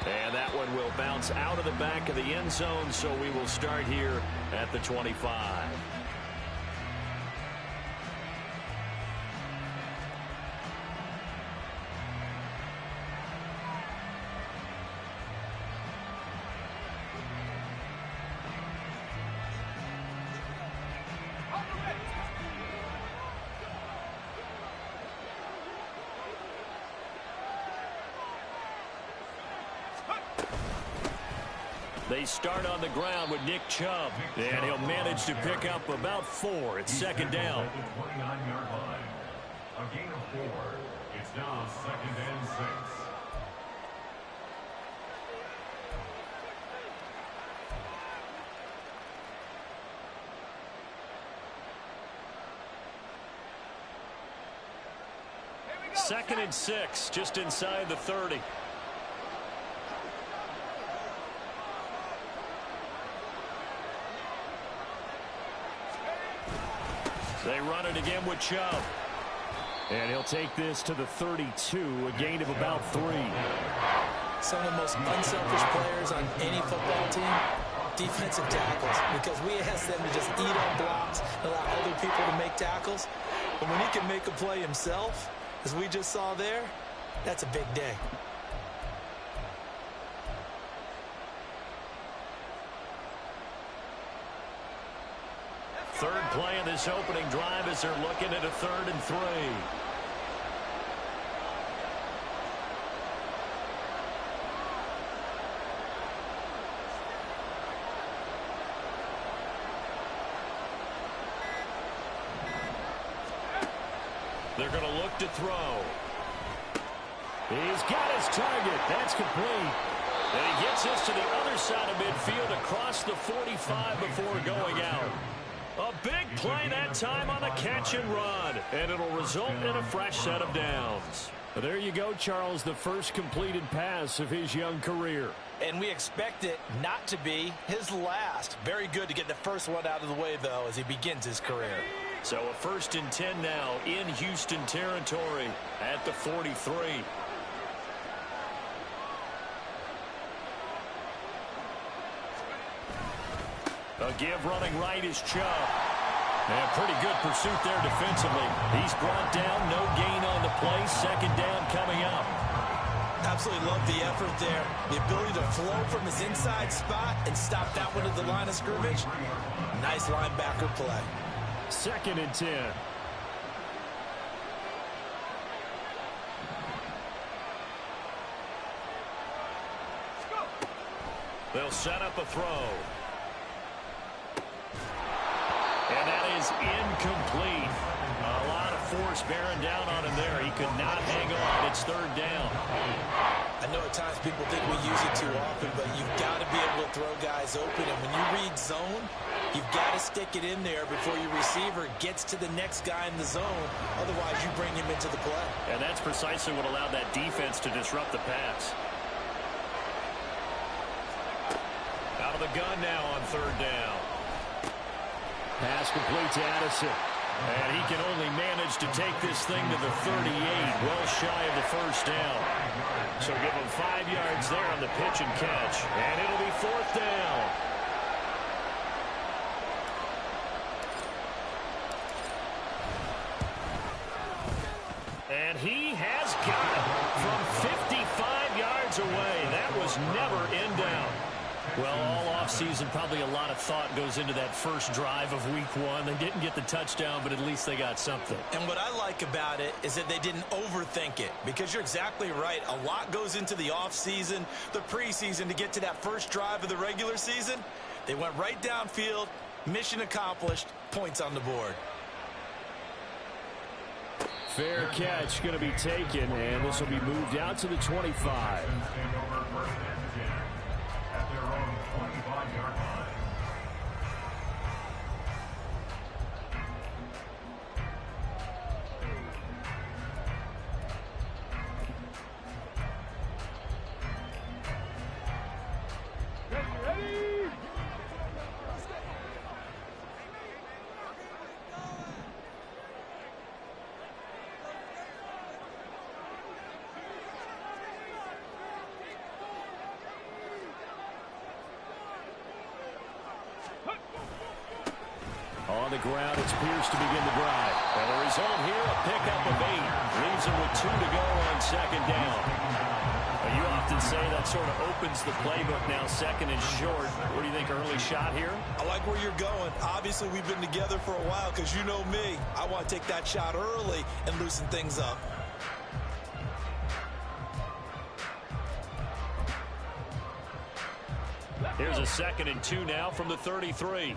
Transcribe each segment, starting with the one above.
And that one will bounce out of the back of the end zone, so we will start here at the 25. They start on the ground with Nick Chubb, and he'll manage to pick up about 4. It's second down. At the 29-yard line. A gain of 4. It's now 2nd and 6. Second and 6, just inside the 30. They run it again with Chubb. And he'll take this to the 32, a gain of about 3. Some of the most unselfish players on any football team, defensive tackles, because we ask them to just eat on blocks, allow other people to make tackles. But when he can make a play himself, as we just saw there, that's a big day. Third play of this opening drive as they're looking at a 3rd and 3. They're going to look to throw. He's got his target. That's complete. And he gets us to the other side of midfield across the 45 before going out. A big play that time on the catch and run. And it'll result in a fresh set of downs. But there you go, Charles, the first completed pass of his young career. And we expect it not to be his last. Very good to get the first one out of the way, though, as he begins his career. So a 1st and 10 now in Houston territory at the 43. A give running right is Chubb. And pretty good pursuit there defensively. He's brought down, no gain on the play. Second down coming up. Absolutely love the effort there. The ability to flow from his inside spot and stop that one at the line of scrimmage. Nice linebacker play. 2nd and 10. They'll set up a throw. And that is incomplete. A lot of force bearing down on him there. He could not hang on. It's 3rd down. I know at times people think we use it too often, but you've got to be able to throw guys open. And when you read zone, you've got to stick it in there before your receiver gets to the next guy in the zone. Otherwise, you bring him into the play. And that's precisely what allowed that defense to disrupt the pass. Out of the gun now on 3rd down. Pass complete to Addison. And he can only manage to take this thing to the 38, well shy of the first down. So give him 5 yards there on the pitch and catch. And it'll be 4th down. And he has got it from 55 yards away. That was never in doubt. Well, all offseason, probably a lot of thought goes into that first drive of week 1. They didn't get the touchdown, but at least they got something. And what I like about it is that they didn't overthink it, because you're exactly right. A lot goes into the offseason, the preseason, to get to that first drive of the regular season. They went right downfield, mission accomplished, points on the board. Fair catch going to be taken, and this will be moved out to the 25. At their own 25-yard line. the ground. It's Pierce to begin the drive. And the result here, a pickup of 8. Leaves him with 2 to go on second down. You often say that sort of opens the playbook now, second and short. What do you think, early shot here? I like where you're going. Obviously, we've been together for a while because you know me. I want to take that shot early and loosen things up. Here's a 2nd and 2 now from the 33.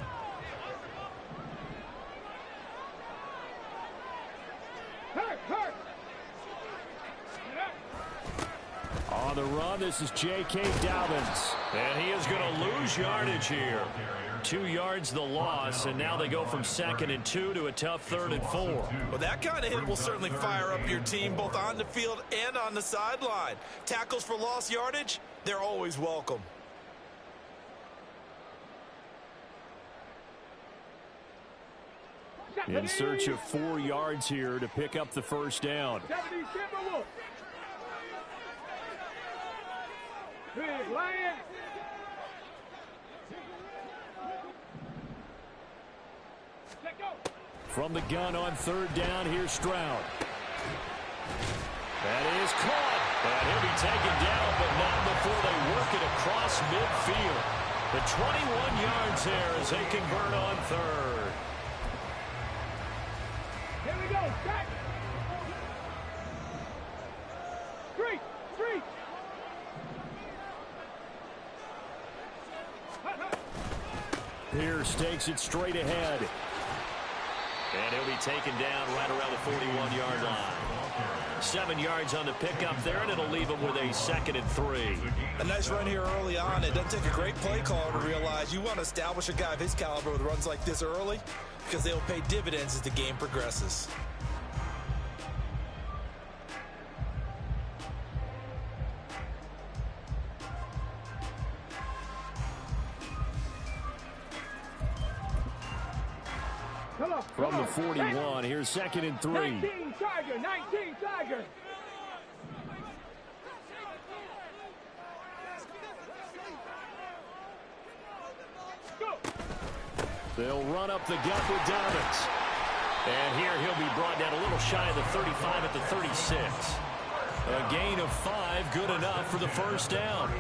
On the run, this is J.K. Dobbins. And he is going to lose yardage here. 2 yards the loss, and now they go from 2nd and 2 to a tough 3rd and 4. Well, that kind of hit will certainly fire up your team both on the field and on the sideline. Tackles for lost yardage, they're always welcome. In search of 4 yards here to pick up the first down. From the gun on 3rd down, here's Stroud. That is caught. And he'll be taken down, but not before they work it across midfield. The 21 yards there as they convert on 3rd. Here we go, back. 3. Pierce takes it straight ahead. And he'll be taken down right around the 41-yard line. 7 yards on the pickup there, and it'll leave him with a 2nd and 3. A nice run here early on. It doesn't take a great play caller to realize you want to establish a guy of his caliber with runs like this early because they'll pay dividends as the game progresses. From the 41, here's 2nd and 3. 19 Tiger. Go. They'll run up the gut with Dobbins. And here he'll be brought down a little shy of the 35 at the 36. A gain of 5, good enough for the first down.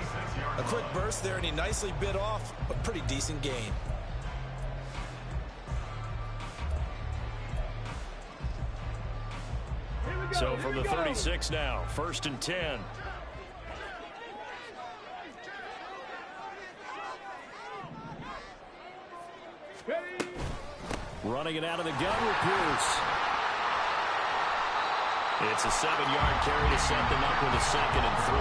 A quick burst there, and he nicely bit off a pretty decent gain. So from the 36 now, 1st and 10. Running it out of the gun with Pierce. It's a 7-yard carry to set them up with a 2nd and 3.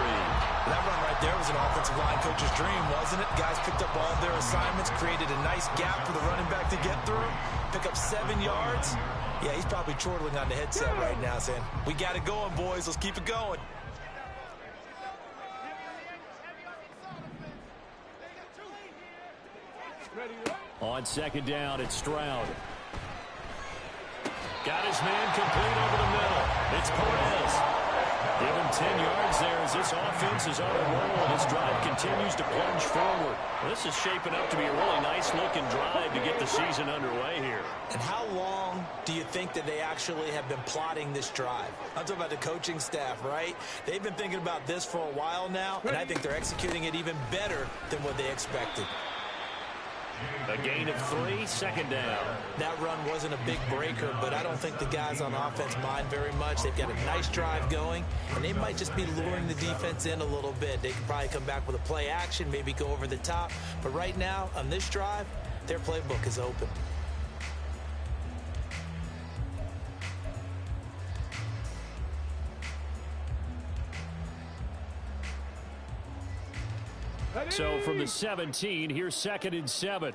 That run right there was an offensive line coach's dream, wasn't it? Guys picked up all of their assignments, created a nice gap for the running back to get through, pick up 7 yards. Yeah, he's probably chortling on the headset right now saying, we got it going, boys. Let's keep it going. On 2nd down, it's Stroud. Got his man complete over the middle. It's Perez. Give him 10 yards there as this offense is on a roll. This drive continues to plunge forward. Well, this is shaping up to be a really nice-looking drive to get the season underway here. And how long do you think that they actually have been plotting this drive? I'm talking about the coaching staff, right? They've been thinking about this for a while now, and I think they're executing it even better than what they expected. A gain of 3, 2nd down. That run wasn't a big breaker, but I don't think the guys on offense mind very much. They've got a nice drive going, and they might just be luring the defense in a little bit. They could probably come back with a play action, maybe go over the top. But right now, on this drive, their playbook is open. So from the 17, here's 2nd and 7.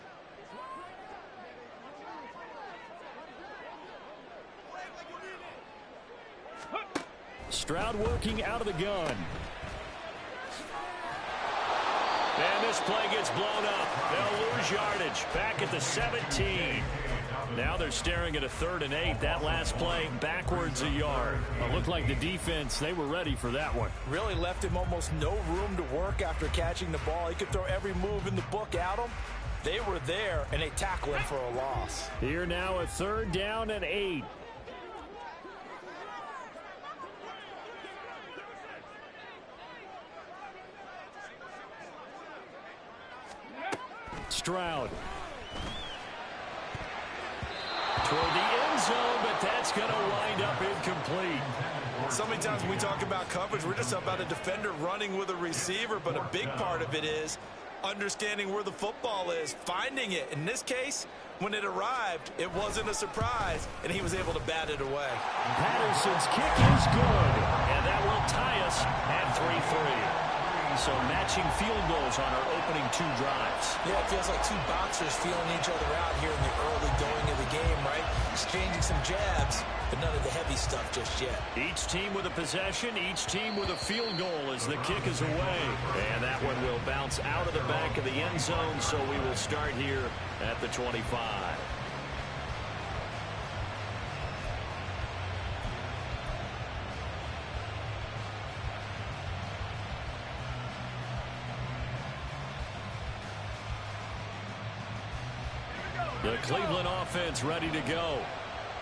Stroud working out of the gun. And this play gets blown up. They'll lose yardage. Back at the 17. Now they're staring at a 3rd and 8. That last play backwards a yard. It looked like the defense, they were ready for that one. Really left him almost no room to work after catching the ball. He could throw every move in the book at him. They were there, and they tackle him for a loss. Here now, a 3rd down and 8. Stroud. Toward the end zone, but that's going to wind up incomplete. So many times when we talk about coverage, we're just about a defender running with a receiver, but a big part of it is understanding where the football is, finding it. In this case, when it arrived, it wasn't a surprise, and he was able to bat it away. Patterson's kick is good, and that will tie us at 3-3. So matching field goals on our opening 2 drives. Yeah, it feels like 2 boxers feeling each other out here in the early going of the game, right? Exchanging some jabs, but none of the heavy stuff just yet. Each team with a possession, each team with a field goal as the kick is away. And that one will bounce out of the back of the end zone, so we will start here at the 25. The Cleveland offense ready to go.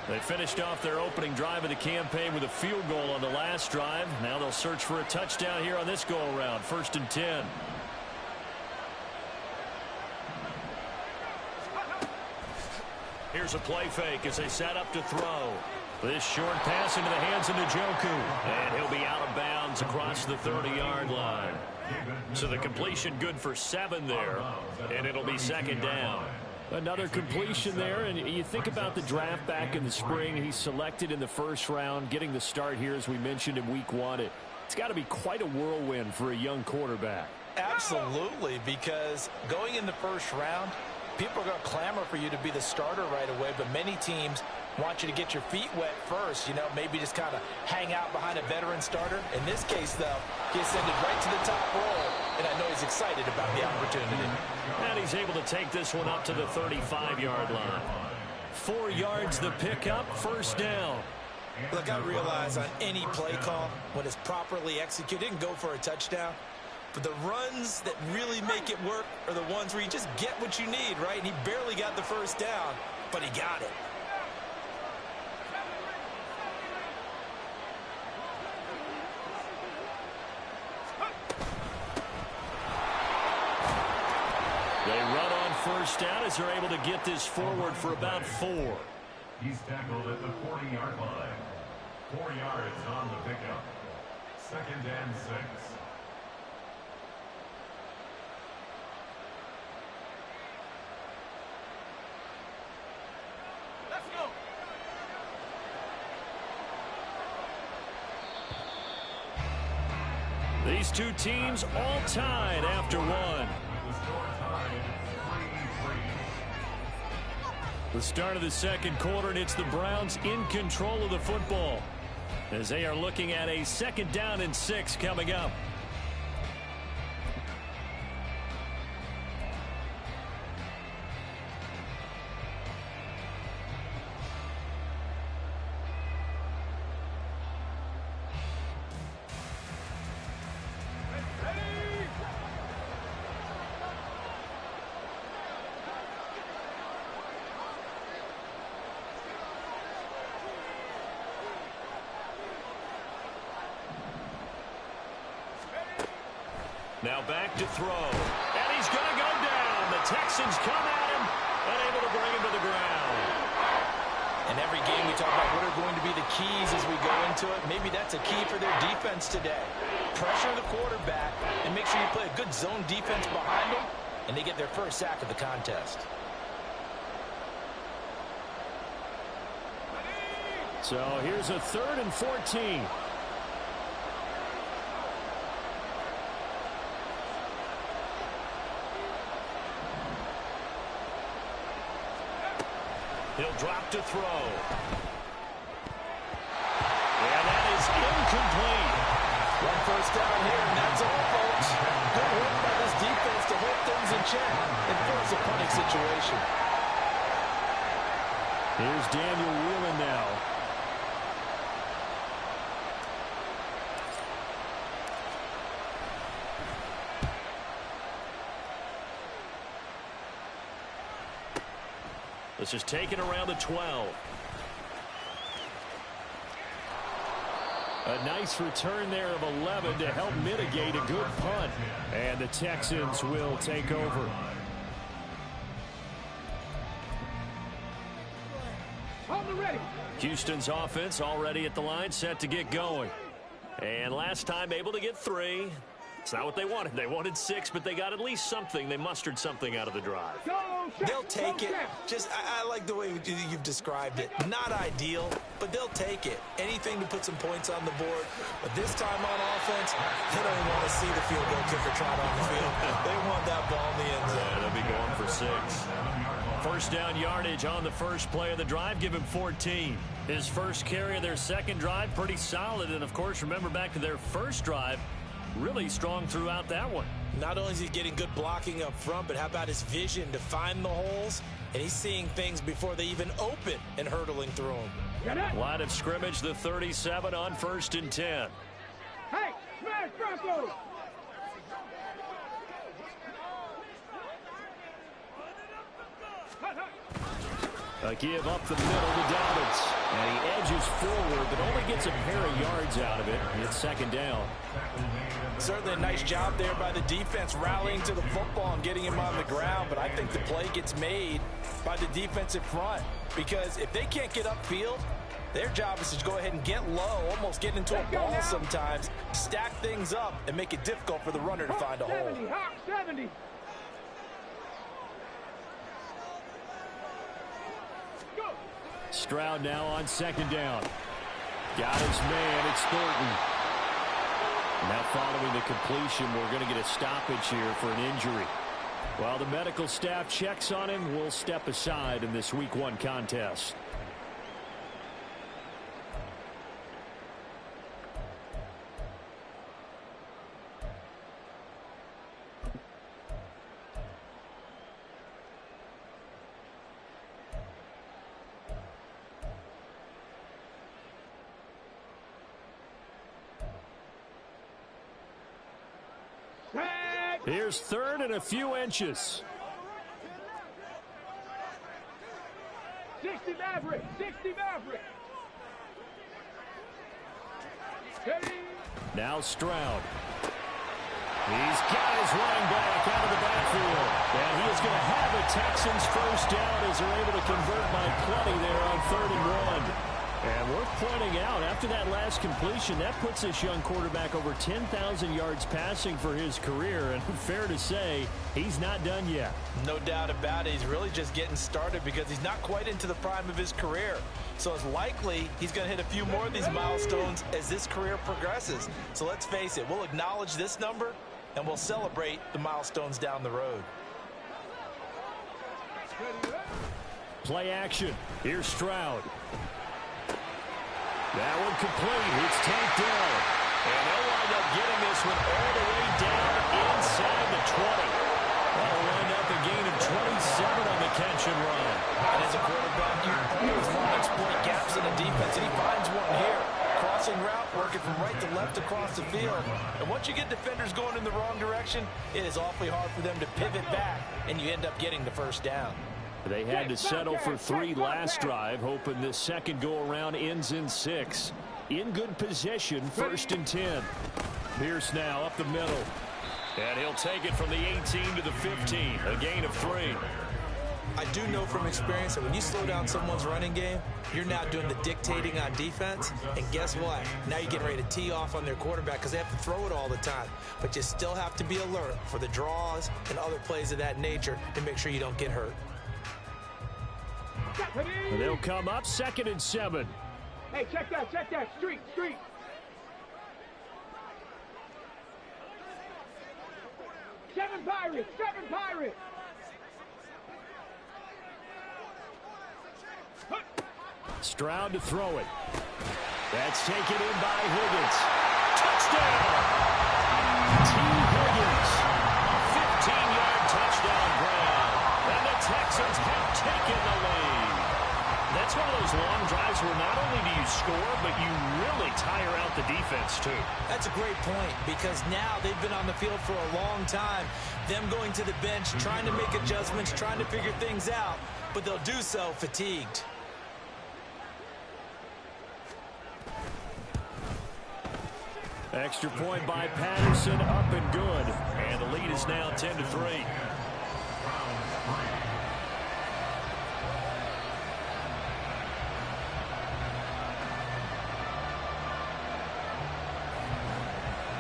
They finished off their opening drive of the campaign with a field goal on the last drive. Now they'll search for a touchdown here on this go-around. 1st and 10. Here's a play fake as they set up to throw. This short pass into the hands of Njoku. And he'll be out of bounds across the 30-yard line. So the completion good for 7 there. And it'll be 2nd down. Another completion there, and you think about the draft back in the spring. He's selected in the 1st round, getting the start here, as we mentioned, in week 1. It's got to be quite a whirlwind for a young quarterback. Absolutely, because going in the 1st round, people are going to clamor for you to be the starter right away, but many teams want you to get your feet wet first, maybe just kind of hang out behind a veteran starter. In this case, though, he ascended right to the top role, and I know he's excited about the opportunity. And he's able to take this one up to the 35-yard line. 4 yards the pickup, 1st down. Look, I realize on any play call, when it's properly executed, it can go for a touchdown. But the runs that really make it work are the ones where you just get what you need, right? And he barely got the 1st down, but he got it. They run on 1st down as they're able to get this forward for about 4. He's tackled at the 40-yard line. 4 yards on the pickup. 2nd and 6. Let's go. These 2 teams all tied after 1. The score tied 3-3. The start of the 2nd quarter, and it's the Browns in control of the football as they are looking at a 2nd down and 6 coming up. Now back to throw. And he's going to go down. The Texans come at him and able to bring him to the ground. In every game we talk about what are going to be the keys as we go into it. Maybe that's a key for their defense today. Pressure the quarterback and make sure you play a good zone defense behind them, and they get their 1st sack of the contest. So here's a 3rd and 14. He'll drop to throw. And that is incomplete. 1 first down here, and that's all, folks. Good work by this defense to hold things in check and force a punting situation. Here's Daniel Whelan now. This is taken around the 12. A nice return there of 11 to help mitigate a good punt. And the Texans will take over. Houston's offense already at the line, set to get going. And last time able to get 3. It's not what they wanted. They wanted 6, but they got at least something. They mustered something out of the drive. They'll take it. I like the way you've described it. Not ideal, but they'll take it. Anything to put some points on the board. But this time on offense, they don't even want to see the field goal kicker trot on the field. They want that ball in the end zone. Yeah, they'll be going for 6. First down yardage on the first play of the drive. Give him 14. His first carry of their second drive, pretty solid. And, of course, remember back to their first drive, really strong throughout that one. Not only is he getting good blocking up front, but how about his vision to find the holes? And he's seeing things before they even open and hurdling through them. Line of scrimmage, the 37 on 1st and 10. Hey, smash Broncos! A give up the middle to Dobbins. And he edges forward, but only gets a pair of yards out of it. It's second down. Certainly a nice job there by the defense rallying to the football and getting him on the ground. But I think the play gets made by the defensive front. Because if they can't get upfield, their job is to go ahead and get low, almost get into a ball sometimes, stack things up, and make it difficult for the runner to find a hole. 70. Stroud now on second down. Got his man at Thornton. Now following the completion, we're going to get a stoppage here for an injury. While the medical staff checks on him, we'll step aside in this week 1 contest. Here's 3rd and a few inches. 60 Maverick. Now Stroud. He's got his running back out of the backfield. And he is going to have a Texans first down as they're able to convert by plenty there on 3rd and 1. And worth pointing out, after that last completion, that puts this young quarterback over 10,000 yards passing for his career. And fair to say, he's not done yet. No doubt about it. He's really just getting started because he's not quite into the prime of his career. So it's likely he's going to hit a few more of these milestones as this career progresses. So let's face it, we'll acknowledge this number and we'll celebrate the milestones down the road. Play action. Here's Stroud. That one complete. It's tanked down. And they'll wind up getting this one all the way down inside the 20. That'll wind up a gain of 27 on the catch and run. And as a quarterback, you always want to exploit gaps in the defense, and he finds one here. Crossing route, working from right to left across the field. And once you get defenders going in the wrong direction, it is awfully hard for them to pivot back, and you end up getting the first down. They had to settle for 3 last drive, hoping this second go-around ends in 6. In good position, 1st and 10. Pierce now up the middle. And he'll take it from the 18 to the 15, a gain of 3. I do know from experience that when you slow down someone's running game, you're now doing the dictating on defense. And guess what? Now you're getting ready to tee off on their quarterback because they have to throw it all the time. But you still have to be alert for the draws and other plays of that nature to make sure you don't get hurt. And they'll come up 2nd and 7. Hey, check that. Street. 7 Pirates. Stroud to throw it. That's taken in by Higgins. Touchdown! T. Higgins. 15-yard touchdown grab. And the Texans have taken the lead. That's one of those long drives where not only do you score, but you really tire out the defense, too. That's a great point because now they've been on the field for a long time. Them going to the bench, trying to make adjustments, trying to figure things out. but they'll do so fatigued. Extra point by Patterson, up and good. And the lead is now 10-3.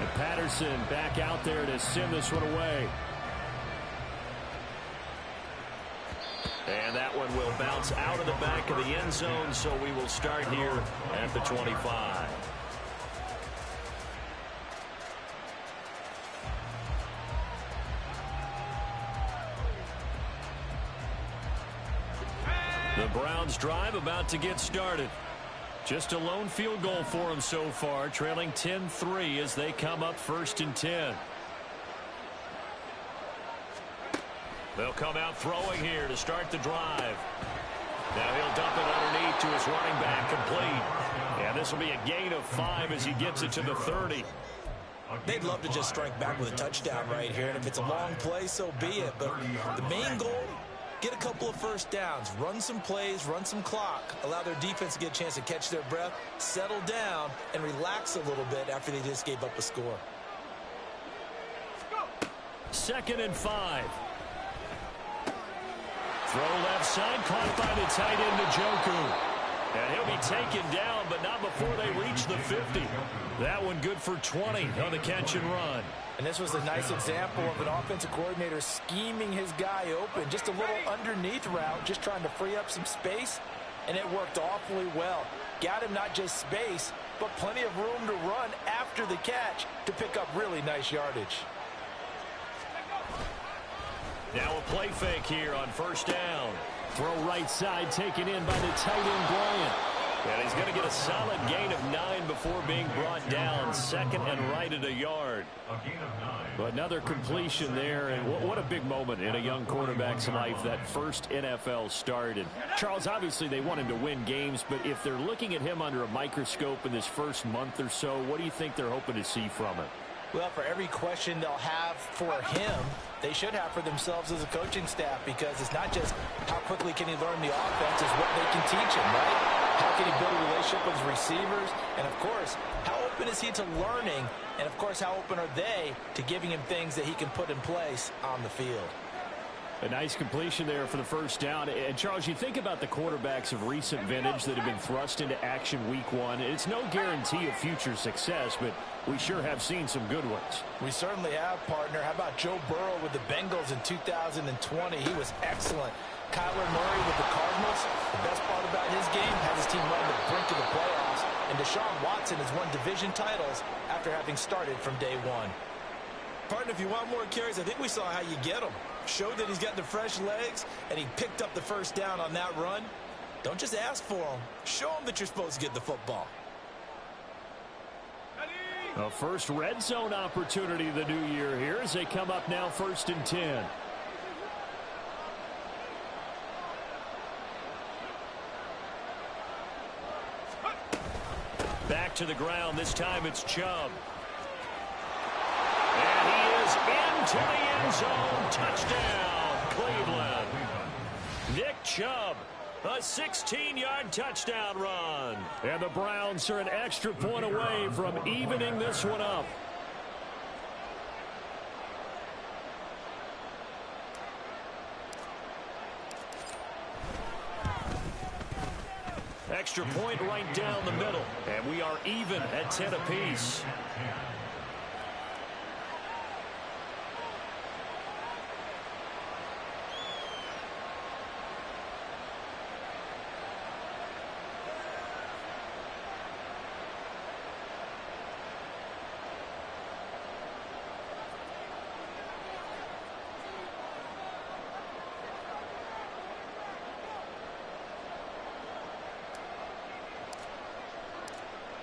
And Patterson back out there to send this one away. And that one will bounce out of the back of the end zone, so we will start here at the 25. The Browns drive about to get started. Just a lone field goal for them so far, trailing 10-3 as they come up 1st and 10. They'll come out throwing here to start the drive. Now he'll dump it underneath to his running back, complete. And this will be a gain of 5 as he gets it to the 30. They'd love to just strike back with a touchdown right here, and if it's a long play, so be it. But the main goal, get a couple of first downs, run some plays, run some clock, allow their defense to get a chance to catch their breath, settle down, and relax a little bit after they just gave up a score. 2nd and 5. Throw left side, caught by the tight end, Njoku. And he'll be taken down, but not before they reach the 50. That one good for 20 on the catch and run. And this was a nice example of an offensive coordinator scheming his guy open. Just a little underneath route, just trying to free up some space, and it worked awfully well. Got him not just space, but plenty of room to run after the catch to pick up really nice yardage. Now a play fake here on 1st down. Throw right side, taken in by the tight end, Bryant. And he's going to get a solid gain of 9 before being brought down. 2nd and right at a yard. But another completion there, and what a big moment in a young quarterback's life, that first NFL start. And Charles, obviously they want him to win games, but if they're looking at him under a microscope in this first month or so, what do you think they're hoping to see from it? Well, for every question they'll have for him, they should have for themselves as a coaching staff, because it's not just how quickly can he learn the offense, it's what they can teach him, right? How can he build a relationship with his receivers? And, of course, how open is he to learning? And, of course, how open are they to giving him things that he can put in place on the field? A nice completion there for the 1st down. And, Charles, you think about the quarterbacks of recent vintage that have been thrust into action week 1. It's no guarantee of future success, but we sure have seen some good ones. We certainly have, partner. How about Joe Burrow with the Bengals in 2020? He was excellent. Kyler Murray with the Cardinals. The best part about his game, has his team run to the brink of the playoffs. And Deshaun Watson has won division titles after having started from day 1. Partner, if you want more carries, I think we saw how you get them. Showed that he's got the fresh legs, and he picked up the 1st down on that run. Don't just ask for them. Show them that you're supposed to get the football. A first red zone opportunity of the new year here as they come up now 1st and 10. Back to the ground. This time it's Chubb. And he is into the end zone. Touchdown, Cleveland. Nick Chubb, a 16-yard touchdown run. And the Browns are an extra point away from evening this one up. Extra point right down the middle. And we are even at 10 apiece.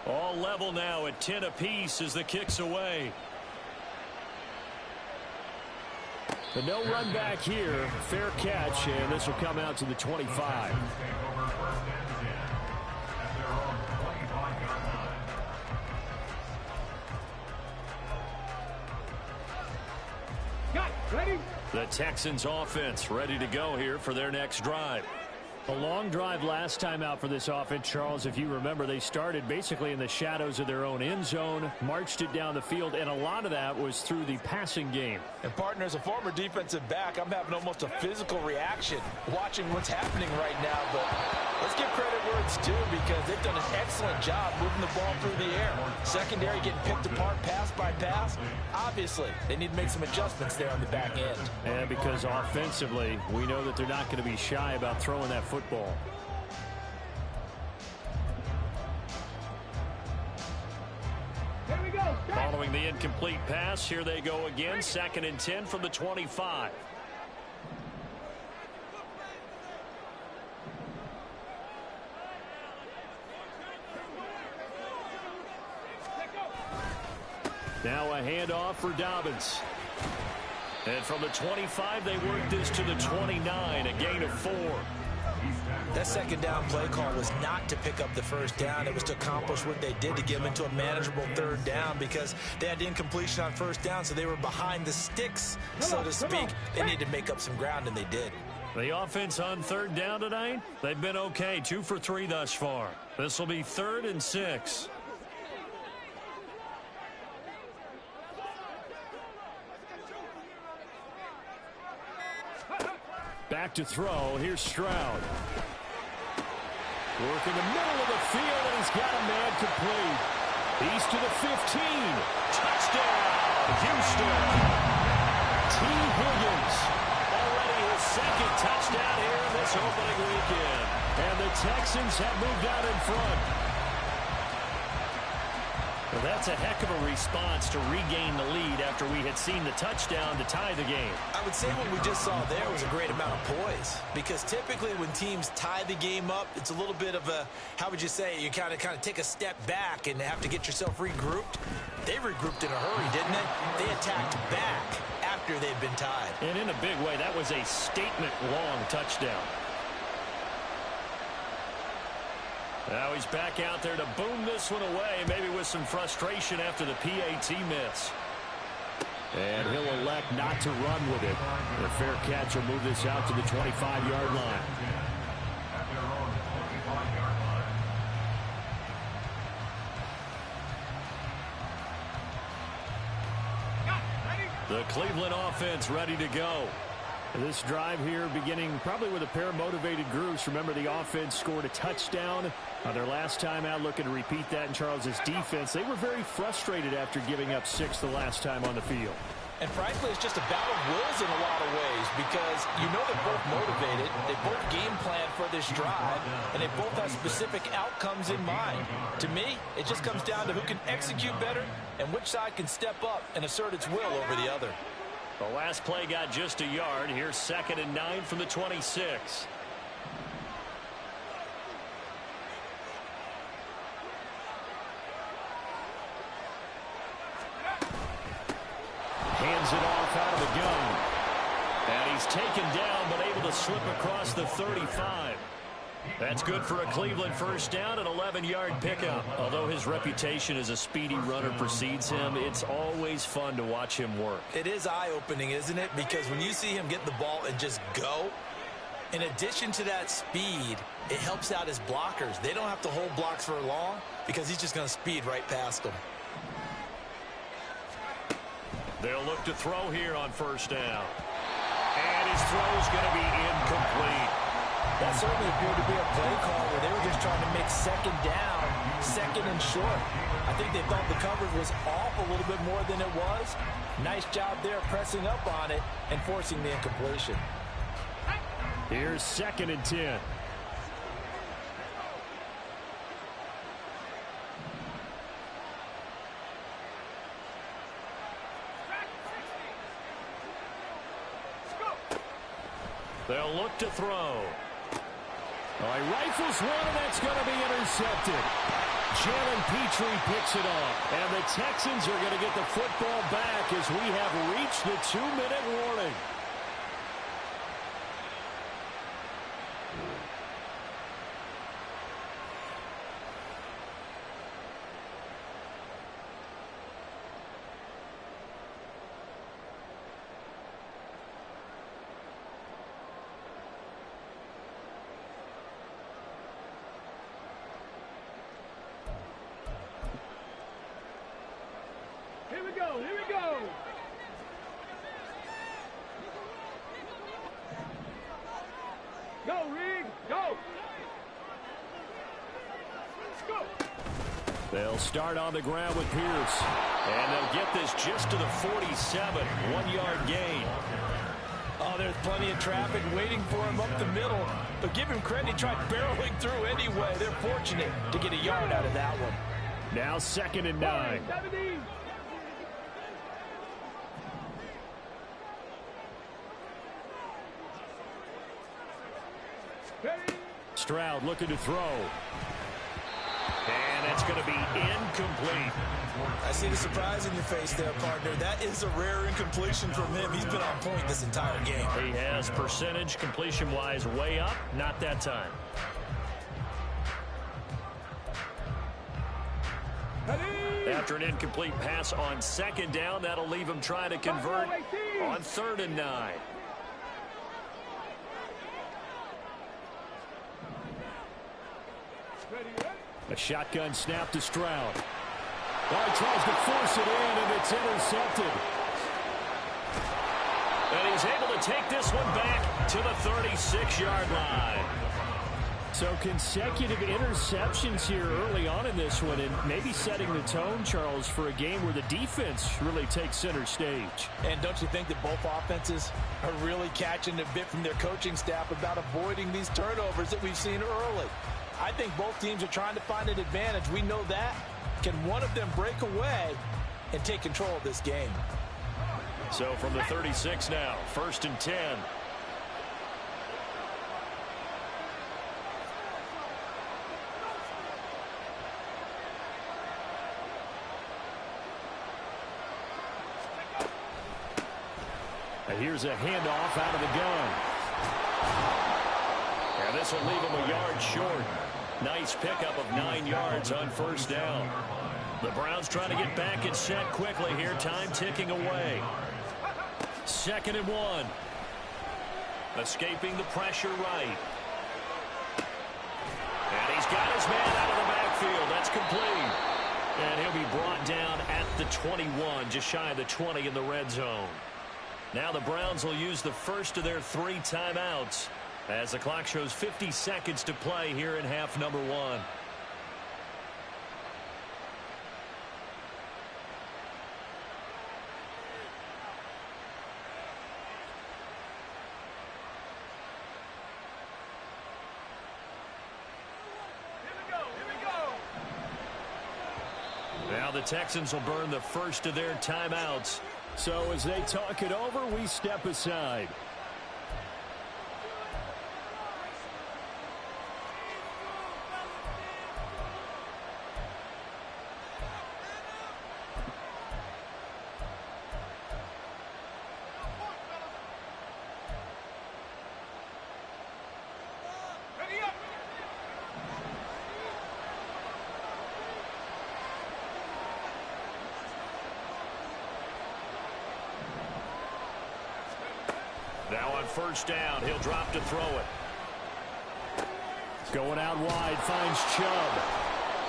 All level now at 10 apiece as the kick's away. But no run back here. Fair catch, and this will come out to the 25. Got it. Ready? The Texans offense ready to go here for their next drive. A long drive last time out for this offense, Charles. If you remember, they started basically in the shadows of their own end zone, marched it down the field, and a lot of that was through the passing game. And, partner, as a former defensive back, I'm having almost a physical reaction watching what's happening right now. But let's give credit where it's due because they've done an excellent job moving the ball through the air. Secondary getting picked apart pass by pass. Obviously, they need to make some adjustments there on the back end. And because offensively, we know that they're not going to be shy about throwing that football. Here we go. Following the incomplete pass, here they go again. 2nd and 10 from the 25. Now a handoff for Dobbins. And from the 25, they work this to the 29, a gain of 4. That second down play call was not to pick up the first down. It was to accomplish what they did to get them into a manageable 3rd down because they had incompletion on 1st down, so they were behind the sticks, so to speak. They needed to make up some ground, and they did. The offense on 3rd down tonight, they've been okay. 2 for 3 thus far. This will be 3rd and 6. Back to throw. Here's Stroud. Work in the middle of the field, and he's got a man complete. He's to the 15. Touchdown, Houston. T. Higgins. Already his 2nd touchdown here in this opening weekend. And the Texans have moved out in front. Well, that's a heck of a response to regain the lead after we had seen the touchdown to tie the game. I would say what we just saw there was a great amount of poise because typically when teams tie the game up, it's a little bit of a, how would you say, you kind of take a step back and have to get yourself regrouped. They regrouped in a hurry, didn't they? They attacked back after they'd been tied. And in a big way, that was a statement-long touchdown. Now he's back out there to boom this one away, maybe with some frustration after the PAT miss. And he'll elect not to run with it. The fair catch will move this out to the 25-yard line. The Cleveland offense ready to go. This drive here beginning probably with a pair of motivated groups. Remember, the offense scored a touchdown their last time out. Looking to repeat that in Charles's defense. They were very frustrated after giving up 6 the last time on the field. And frankly, it's just a battle of wills in a lot of ways because you know they're both motivated. They both game plan for this drive, and they both have specific outcomes in mind. To me, it just comes down to who can execute better and which side can step up and assert its will over the other. The last play got just a yard. Here's 2nd and 9 from the 26. Hands it off out of the gun. And he's taken down but able to slip across the 35. That's good for a Cleveland first down, an 11-yard pickup. Although his reputation as a speedy runner precedes him, it's always fun to watch him work. It is eye-opening, isn't it? Because when you see him get the ball and just go, in addition to that speed, it helps out his blockers. They don't have to hold blocks for long because he's just going to speed right past them. They'll look to throw here on first down. And his throw is going to be incomplete. That certainly appeared to be a play call where they were just trying to make 2nd down, 2nd and short. I think they thought the coverage was off a little bit more than it was. Nice job there pressing up on it and forcing the incompletion. Here's 2nd and 10. They'll look to throw. All right, rifles one, and that's going to be intercepted. Jalen Petrie picks it off. And the Texans are going to get the football back as we have reached the 2-minute warning. They'll start on the ground with Pierce. And they'll get this just to the 47, 1-yard gain. Oh, there's plenty of traffic waiting for him up the middle. But give him credit, he tried barreling through anyway. They're fortunate to get a yard out of that one. Now 2nd and 9. 70. Stroud looking to throw. And it's going to be incomplete. I see the surprise in your face there, partner. That is a rare incompletion from him. He's been on point this entire game. He has percentage completion-wise way up. Not that time. After an incomplete pass on 2nd down, that'll leave him trying to convert on 3rd and 9. A shotgun snap to Stroud. Oh, he tries to force it in, and it's intercepted. And he's able to take this one back to the 36-yard line. So consecutive interceptions here early on in this one, and maybe setting the tone, Charles, for a game where the defense really takes center stage. And don't you think that both offenses are really catching a bit from their coaching staff about avoiding these turnovers that we've seen early? I think both teams are trying to find an advantage. We know that. Can one of them break away and take control of this game? So from the 36 now, 1st and 10. And here's a handoff out of the gun. And this will leave him a yard short. Nice pickup of 9 yards on 1st down. The Browns trying to get back and set quickly here. Time ticking away. 2nd and 1. Escaping the pressure right. And he's got his man out of the backfield. That's complete. And he'll be brought down at the 21, just shy of the 20 in the red zone. Now the Browns will use the first of their 3 timeouts as the clock shows 50 seconds to play here in half number 1. Now the Texans will burn the first of their timeouts. So as they talk it over, we step aside. Now on 1st down, he'll drop to throw it. Going out wide, finds Chubb.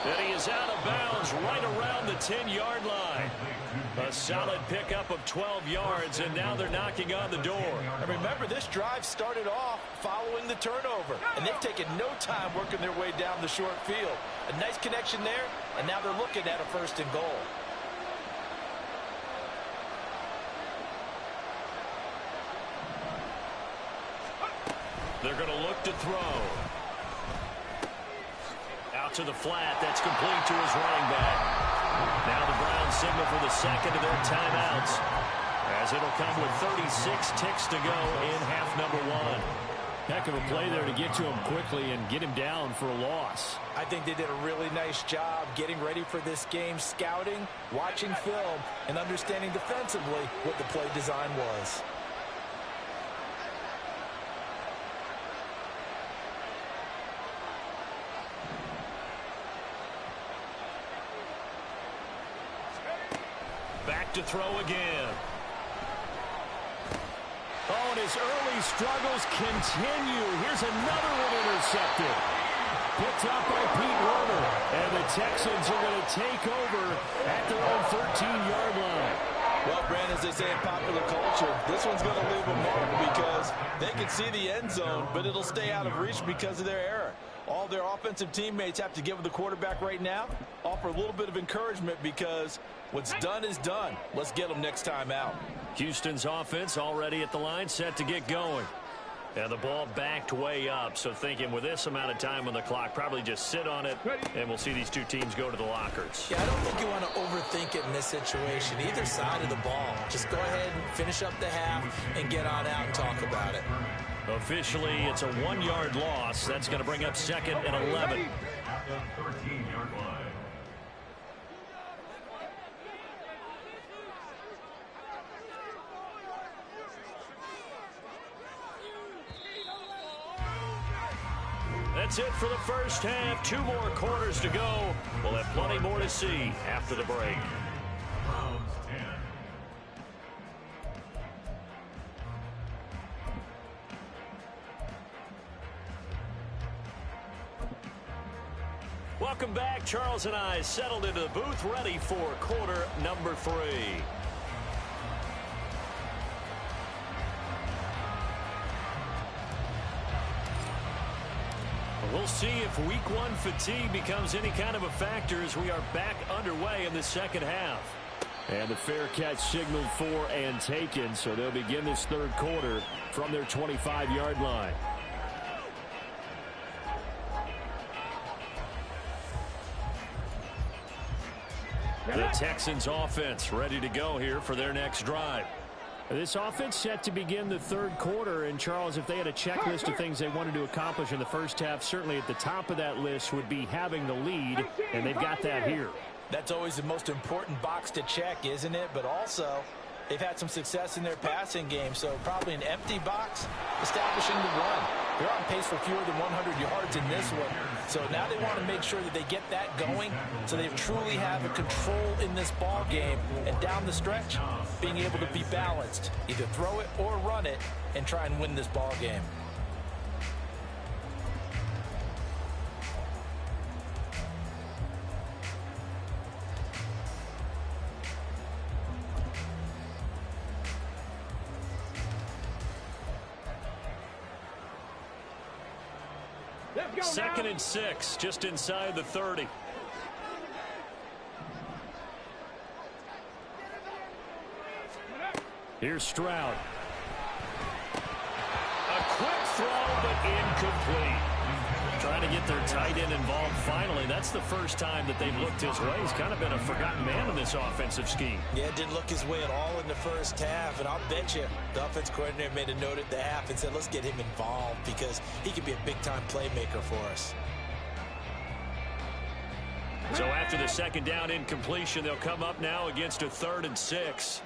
And he is out of bounds right around the 10-yard line. A solid pickup of 12 yards, and now they're knocking on the door. And remember, this drive started off following the turnover, and they've taken no time working their way down the short field. A nice connection there, and now they're looking at a 1st and goal. They're going to look to throw. Out to the flat. That's complete to his running back. Now the Browns signal for the second of their timeouts, as it'll come with 36 ticks to go in half number 1. Heck of a play there to get to him quickly and get him down for a loss. I think they did a really nice job getting ready for this game, scouting, watching film, and understanding defensively what the play design was. Back to throw again. Oh, and his early struggles continue. Here's another one intercepted. Picked up by Pete Werner. And the Texans are going to take over at their own 13-yard line. Well, Brand, as they say in popular culture, this one's going to leave a mark because they can see the end zone, but it'll stay out of reach because of their error. All their offensive teammates have to give the quarterback right now, offer a little bit of encouragement because what's done is done. Let's get them next time out. Houston's offense already at the line, set to get going. And the ball backed way up, so thinking with this amount of time on the clock, probably just sit on it, and we'll see these two teams go to the lockers. Yeah, I don't think you want to overthink it in this situation, either side of the ball. Just go ahead and finish up the half and get on out and talk about it. Officially, it's a 1-yard loss. That's going to bring up 2nd and 11. At the 13-yard line. That's it for the first half. 2 more quarters to go. We'll have plenty more to see after the break. Browns 10. Welcome back. Charles and I settled into the booth, ready for quarter number 3. We'll see if week 1 fatigue becomes any kind of a factor as we are back underway in the second half. And the fair catch signaled for and taken, so they'll begin this third quarter from their 25-yard line. The Texans offense ready to go here for their next drive. This offense set to begin the third quarter, and Charles, if they had a checklist of things they wanted to accomplish in the first half, certainly at the top of that list would be having the lead, and they've got that here. That's always the most important box to check, isn't it? But also, they've had some success in their passing game, so probably an empty box, establishing the run. They're on pace for fewer than 100 yards in this one, so now they want to make sure that they get that going so they truly have a control in this ball game, and down the stretch, being able to be balanced, either throw it or run it, and try and win this ball game. Second and 6, just inside the 30. Here's Stroud. A quick throw, but incomplete. Trying to get their tight end involved finally. That's the first time that they've looked his way. He's kind of been a forgotten man in this offensive scheme. Yeah, it didn't look his way at all in the first half, and I'll bet you the offense coordinator made a note at the half and said, let's get him involved because he could be a big-time playmaker for us. So after the second down incompletion, they'll come up now against a 3rd and 6.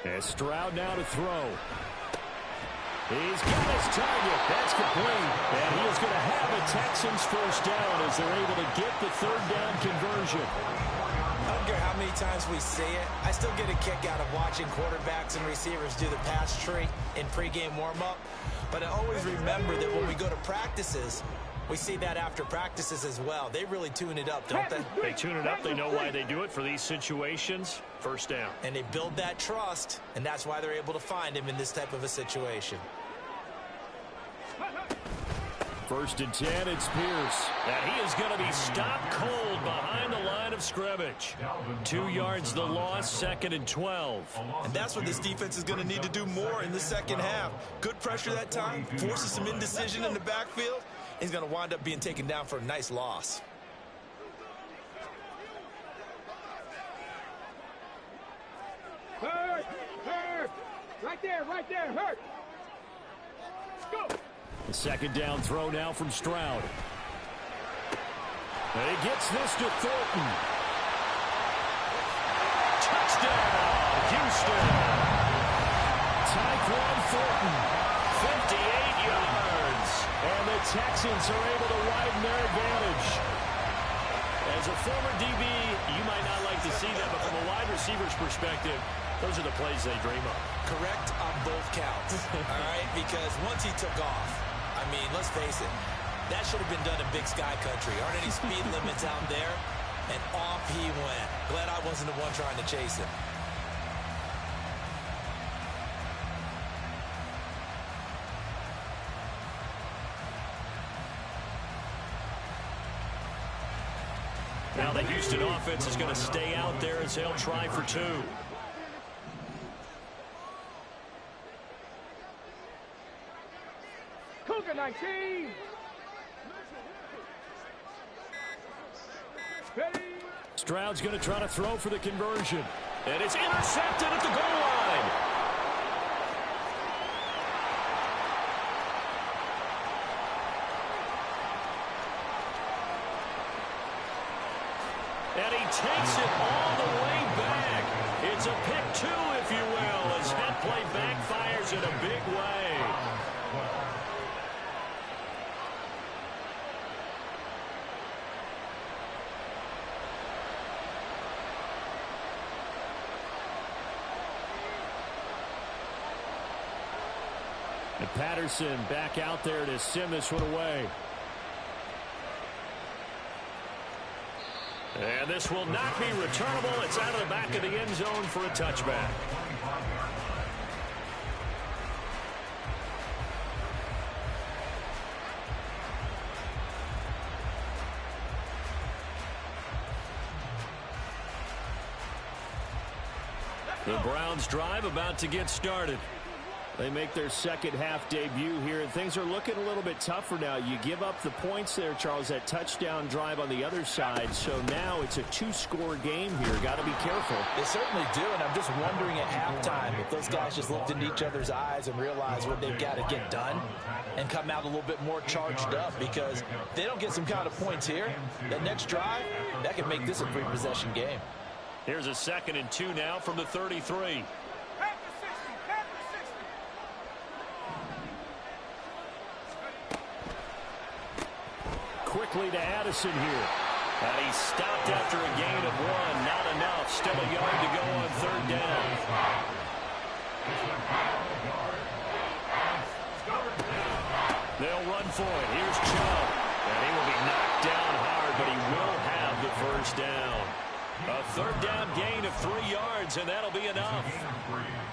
And Stroud now to throw. He's got his target. That's complete. And he is going to have a Texans first down as they're able to get the 3rd down conversion. I don't care how many times we see it. I still get a kick out of watching quarterbacks and receivers do the pass tree in pregame warm-up. But I always remember that when we go to practices, we see that after practices as well. They really tune it up, don't they? They tune it up. They know why they do it for these situations. First down. And they build that trust, and that's why they're able to find him in this type of a situation. 1st and 10, it's Pierce. And he is going to be stopped cold behind the line of scrimmage. 2 yards the loss, 2nd and 12. And that's what this defense is going to need to do more in the second half. Good pressure that time, forces some indecision in the backfield. He's going to wind up being taken down for a nice loss. Hurt! Hurt! Right there, hurt! Let's go! The second down throw now from Stroud. And he gets this to Thornton. Touchdown, Houston. Tyquan Thornton, 58 yards. And the Texans are able to widen their advantage. As a former DB, you might not like to see that, but from a wide receiver's perspective, those are the plays they dream of. Correct on both counts, all right? Because once he took off, I mean, let's face it, that should have been done in Big Sky Country. Aren't any speed limits out there? And off he went. Glad I wasn't the one trying to chase him. Now the Houston offense is going to stay out there as they'll try for two. Cougar 19. Ready. Stroud's going to try to throw for the conversion. And it's intercepted at the goal line. And he takes it all the way back. It's a pick two, if you will, as that play backfires in a big way. And Patterson back out there to send this one away. And this will not be returnable. It's out of the back of the end zone for a touchback. The Browns drive about to get started. They make their second half debut here, and things are looking a little bit tougher now. You give up the points there, Charles, that touchdown drive on the other side. So now it's a two-score game here. Got to be careful. They certainly do, and I'm just wondering at halftime if those guys just looked into each other's eyes and realized what they've got to get done and come out a little bit more charged up, because if they don't get some kind of points here, that next drive, that could make this a three-possession game. Here's a 2nd and 2 now from the 33. Quickly to Addison here. And he stopped after a gain of 1. Not enough. Still a yard to go on 3rd down. They'll run for it. Here's Chubb. And he will be knocked down hard, but he will have the first down. A 3rd down gain of 3 yards, and that'll be enough.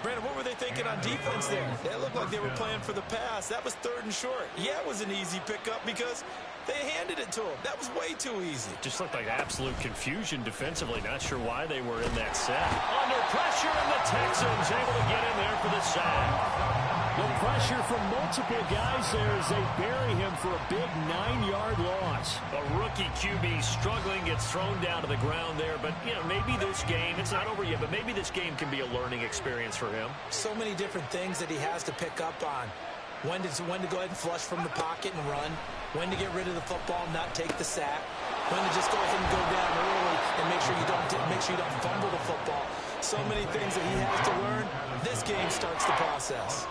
Brandon, what were they thinking on defense there? They looked like they were playing for the pass. That was 3rd and short. Yeah, it was an easy pickup because they handed it to him. That was way too easy. Just looked like absolute confusion defensively. Not sure why they were in that set. Under pressure, and the Texans able to get in there for the sack. The pressure from multiple guys there as they bury him for a big 9-yard loss. A rookie QB struggling, gets thrown down to the ground there. But, you know, maybe this game, it's not over yet, but maybe this game can be a learning experience for him. So many different things that he has to pick up on. When to go ahead and flush from the pocket and run. When to get rid of the football and not take the sack. When to just go ahead and go down early and make sure you don't fumble the football. So many things that he has to learn. This game starts the process.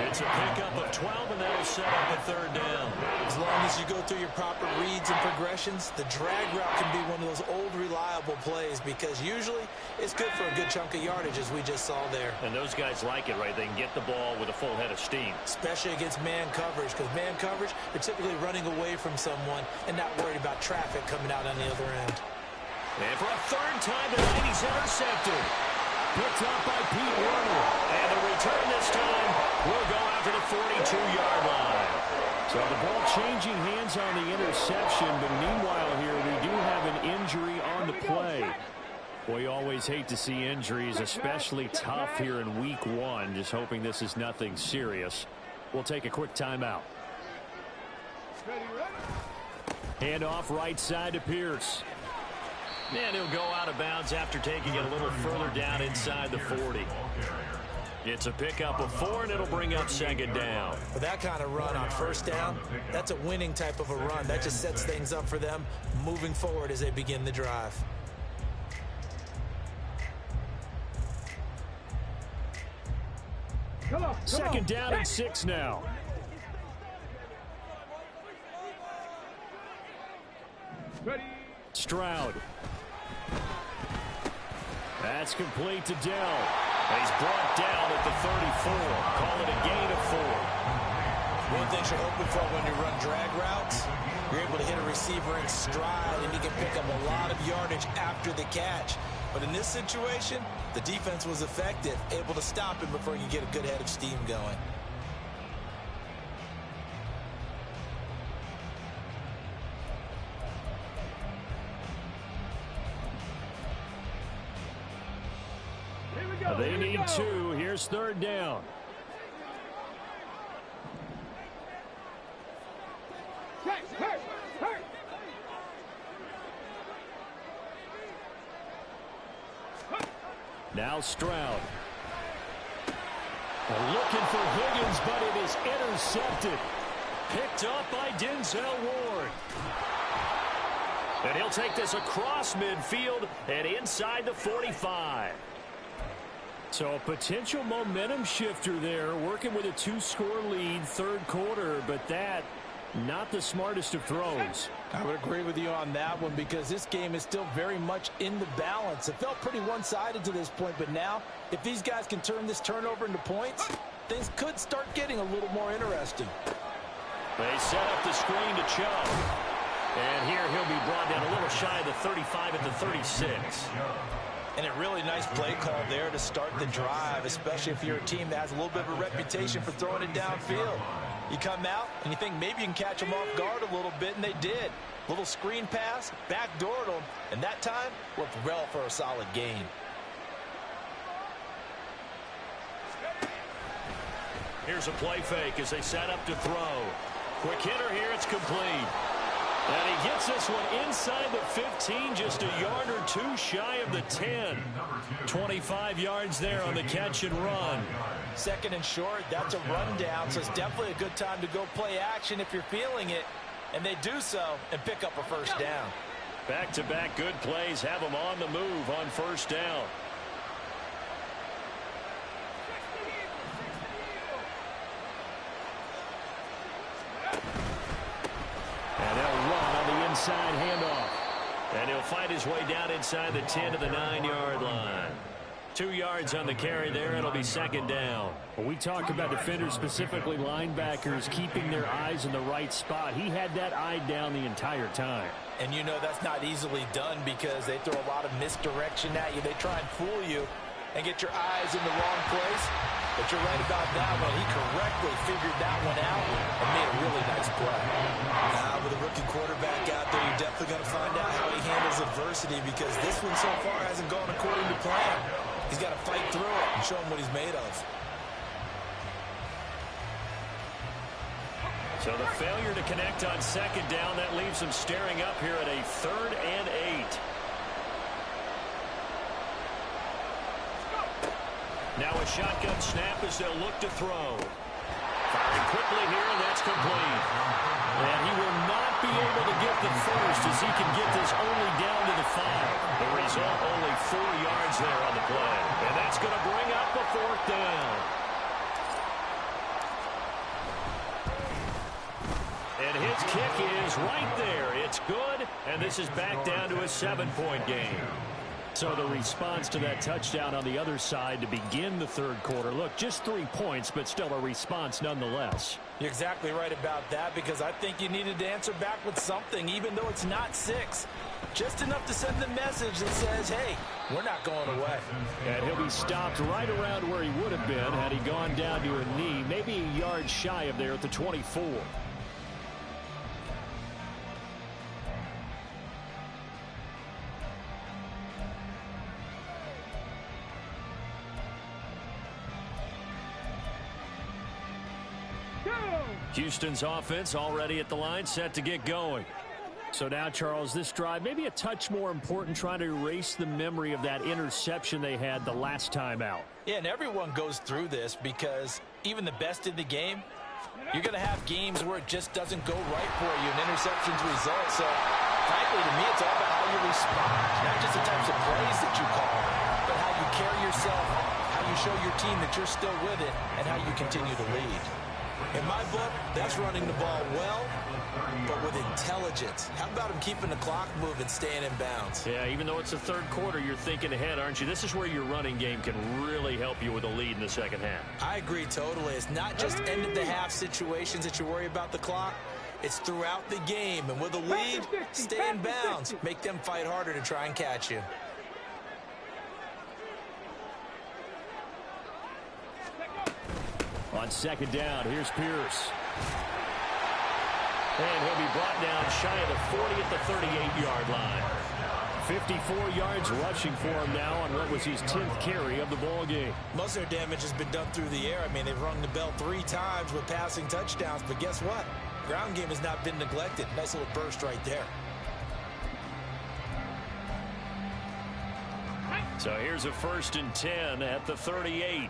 It's a pickup of 12, and that'll set up a 3rd down. As long as you go through your proper reads and progressions, the drag route can be one of those old reliable plays, because usually it's good for a good chunk of yardage, as we just saw there. And those guys like it, right? They can get the ball with a full head of steam. Especially against man coverage, because man coverage, they're typically running away from someone and not worried about traffic coming out on the other end. And for a 3rd time tonight, he's intercepted. Picked up by Pete Werner. And the return this time will go after the 42-yard line. So the ball changing hands on the interception, but meanwhile here we do have an injury on the play. Well, you always hate to see injuries, especially tough here in week 1. Just hoping this is nothing serious. We'll take a quick timeout. Hand off right side to Pierce. And he'll go out of bounds after taking it a little further down inside the 40. It's a pickup of 4, and it'll bring up 2nd down. With that kind of run on 1st down, that's a winning type of a run. That just sets things up for them moving forward as they begin the drive. Come on, 2nd down and 6 now. Ready. Stroud. That's complete to Dell. And he's brought down at the 34. Call it a gain of 4. One thing you're hoping for when you run drag routes, you're able to hit a receiver in stride, and he can pick up a lot of yardage after the catch. But in this situation, the defense was effective, able to stop him before he could get a good head of steam going. They need 2. Here's 3rd down. Now Stroud. Looking for Higgins, but it is intercepted. Picked up by Denzel Ward. And he'll take this across midfield and inside the 45. So a potential momentum shifter there, working with a 2-score lead, 3rd quarter, but that, not the smartest of throws. I would agree with you on that one because this game is still very much in the balance. It felt pretty one-sided to this point, but now, if these guys can turn this turnover into points, things could start getting a little more interesting. They set up the screen to Chubb. And here he'll be brought down a little shy of the 35 at the 36. And a really nice play call there to start the drive, especially if you're a team that has a little bit of a reputation for throwing it downfield. You come out and you think maybe you can catch them off guard a little bit, and they did. Little screen pass, backdoored them, and that time worked well for a solid gain. Here's a play fake as they set up to throw. Quick hitter here, it's complete. And he gets this one inside the 15, just a yard or 2 shy of the 10. 25 yards there on the catch and run. 2nd and short, that's a rundown, so it's definitely a good time to go play action if you're feeling it. And they do so and pick up a 1st down. Back-to-back good plays have them on the move on 1st down. And they'll run on the inside handoff. And he'll find his way down inside the 10 to the 9-yard line. 2 yards on the carry there. It'll be 2nd down. Well, we talk about defenders, specifically linebackers, keeping their eyes in the right spot. He had that eye down the entire time. And you know that's not easily done because they throw a lot of misdirection at you. They try and fool you and get your eyes in the wrong place. But you're right about that one. He correctly figured that one out and made a really nice play. Now, with a rookie quarterback out there, you're definitely going to find out how he handles adversity because this one so far hasn't gone according to plan. He's got to fight through it and show him what he's made of. So the failure to connect on 2nd down, that leaves them staring up here at a 3rd and 8. Now a shotgun snap as they'll look to throw. Firing quickly here, and that's complete. And he will not be able to get the 1st as he can get this only down to the 5. The result, only 4 yards there on the play. And that's going to bring up a 4th down. And his kick is right there. It's good, and this is back down to a 7-point game. So the response to that touchdown on the other side to begin the 3rd quarter. Look, just 3 points, but still a response nonetheless. You're exactly right about that because I think you needed to answer back with something, even though it's not 6. Just enough to send the message that says, hey, we're not going away. And he'll be stopped right around where he would have been had he gone down to a knee, maybe a yard shy of there at the 24. Houston's offense already at the line, set to get going. So now, Charles, this drive maybe a touch more important, trying to erase the memory of that interception they had the last time out. Yeah, and everyone goes through this because even the best in the game, you're going to have games where it just doesn't go right for you, and interceptions result. So, frankly, to me, it's all about how you respond, not just the types of plays that you call, but how you carry yourself, how you show your team that you're still with it, and how you continue to lead. In my book, that's running the ball well, but with intelligence. How about him keeping the clock moving, staying in bounds? Yeah, even though it's the third quarter, you're thinking ahead, aren't you? This is where your running game can really help you with a lead in the second half. I agree totally. It's not just end-of-the-half situations that you worry about the clock. It's throughout the game. And with a lead, stay in bounds. Make them fight harder to try and catch you. On second down, here's Pierce. And he'll be brought down shy of the 40 at the 38-yard line. 54 yards rushing for him now on what was his 10th carry of the ball game. Most of their damage has been done through the air. I mean, they've rung the bell 3 times with passing touchdowns, but guess what? Ground game has not been neglected. Nice little burst right there. So here's a 1st and 10 at the 38.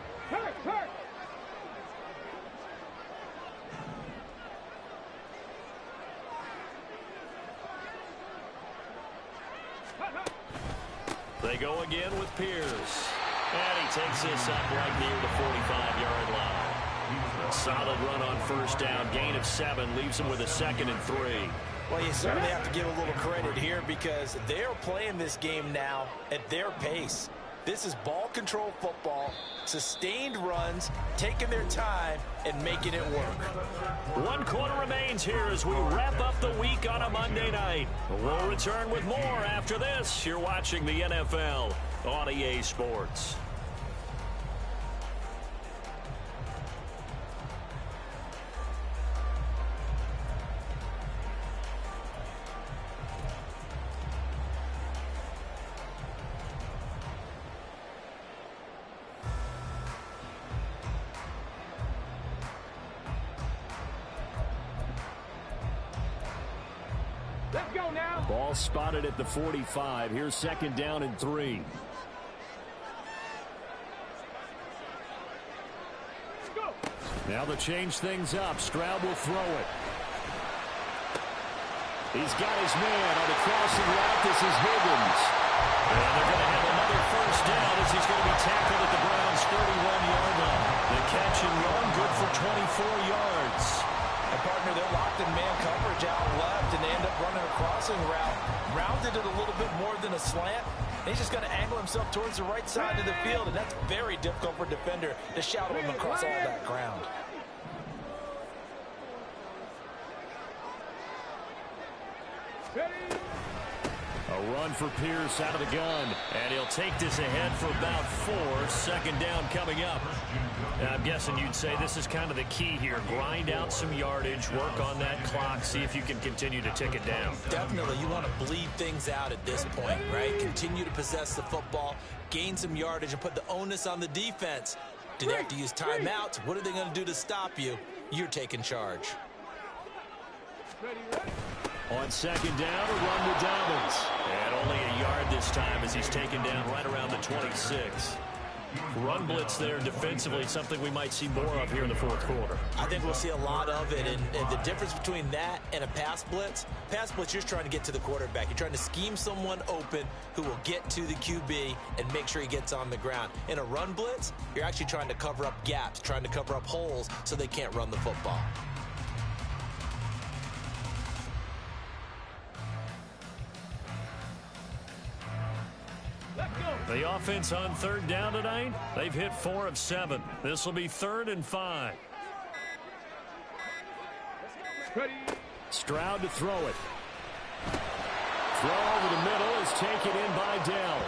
They go again with Pierce. And he takes this up right near the 45-yard line. A solid run on 1st down. Gain of 7 leaves him with a 2nd and 3. Well, you certainly have to give a little credit here because they're playing this game now at their pace. This is ball control football, sustained runs, taking their time, and making it work. 1 quarter remains here as we wrap up the week on a Monday night. We'll return with more after this. You're watching the NFL on EA Sports. Let's go now. Ball spotted at the 45. Here's 2nd down and 3. Let's go. Now they'll change things up. Stroud will throw it. He's got his man on the crossing route. This is Higgins. And they're going to have another 1st down as he's going to be tackled at the Browns' 41-yard line. The catch and run good for 24 yards. And partner, they're locked in man coverage out left, and they end up running a crossing route. Rounded it a little bit more than a slant. And he's just going to angle himself towards the right side of the field, and that's very difficult for a defender to shadow him across all that ground. A run for Pierce out of the gun. And he'll take this ahead for about 4. 2nd down coming up. And I'm guessing you'd say this is kind of the key here. Grind out some yardage, work on that clock, see if you can continue to tick it down. Definitely. You want to bleed things out at this point, right? Continue to possess the football, gain some yardage, and put the onus on the defense. Do they have to use timeouts? What are they going to do to stop you? You're taking charge. On 2nd down, a run to Dobbins. And only a yard this time as he's taken down right around the 26. Run blitz there defensively, something we might see more of here in the 4th quarter. I think we'll see a lot of it, and the difference between that and a pass blitz, you're trying to get to the quarterback. You're trying to scheme someone open who will get to the QB and make sure he gets on the ground. In a run blitz, you're actually trying to cover up gaps, trying to cover up holes so they can't run the football. The offense on 3rd down tonight, they've hit 4 of 7. This will be 3rd and 5. Ready. Stroud to throw it. Throw over the middle is taken in by Dell.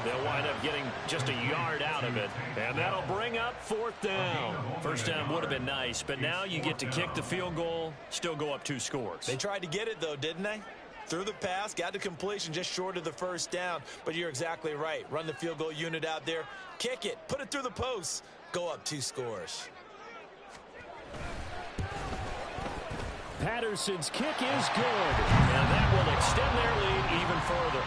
They'll wind up getting just a yard out of it, and that'll bring up 4th down. 1st down would have been nice, but now you get to kick the field goal, still go up 2 scores. They tried to get it, though, didn't they? Threw the pass, got to completion just short of the 1st down. But you're exactly right. Run the field goal unit out there. Kick it. Put it through the posts. Go up 2 scores. Patterson's kick is good. And that will extend their lead even further.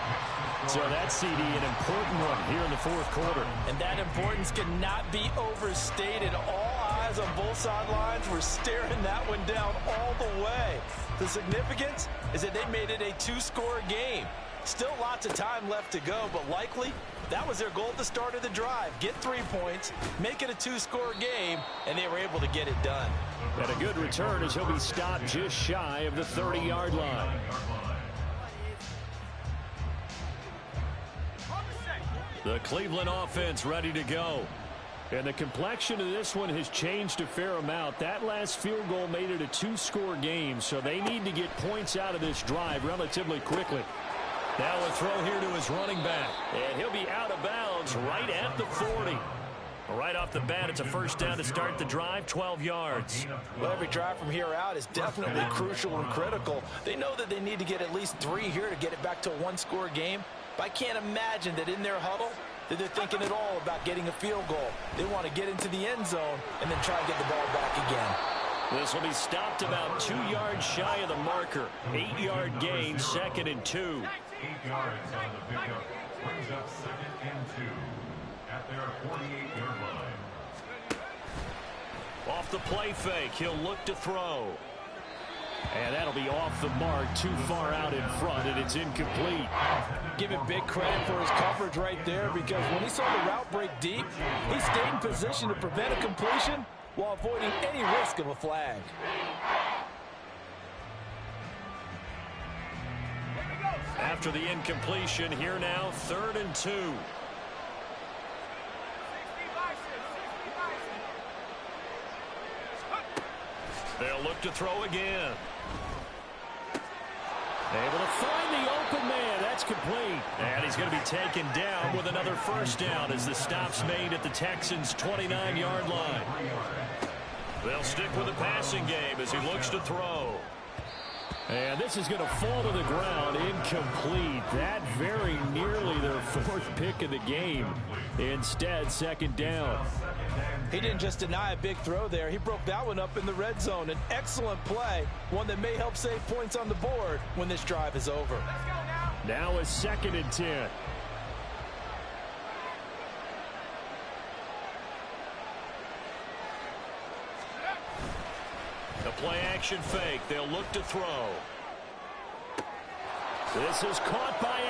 So that's CD, an important one here in the 4th quarter. And that importance cannot be overstated. All eyes on both sidelines were staring that one down all the way. The significance is that they made it a 2-score game. Still lots of time left to go, but likely That was their goal at the start of the drive. Get 3 points, make it a 2-score game, and they were able to get it done. And a good return as he'll be stopped just shy of the 30-yard line. The Cleveland offense ready to go. And the complexion of this one has changed a fair amount. That last field goal made it a 2-score game, so they need to get points out of this drive relatively quickly. Now a throw here to his running back. And he'll be out of bounds right at the 40. Right off the bat, it's a first down to start the drive, 12 yards. Well, every drive from here out is definitely crucial and critical. They know that they need to get at least 3 here to get it back to a 1-score game. But I can't imagine that in their huddle that they're thinking at all about getting a field goal. They want to get into the end zone and then try and get the ball back again. This will be stopped about 2 yards shy of the marker. 8-yard gain, 2nd and 2. 8 yards on the pickup. Brings up 2nd and 2 at their 48-yard line. Off the play fake, he'll look to throw. And that'll be off the mark, too far out in front, and it's incomplete. Give him big credit for his coverage right there, because when he saw the route break deep, he stayed in position to prevent a completion while avoiding any risk of a flag. After the incompletion, here now, 3rd and 2. They'll look to throw again. Able to find the open man. That's complete. And he's going to be taken down with another first down as the stop's made at the Texans' 29-yard line. They'll stick with the passing game as he looks to throw. And this is going to fall to the ground, incomplete. That very nearly their 4th pick of the game. Instead, 2nd down. He didn't just deny a big throw there. He broke that one up in the red zone. An excellent play, one that may help save points on the board when this drive is over. Now a 2nd and 10. The play action fake. They'll look to throw. This is caught by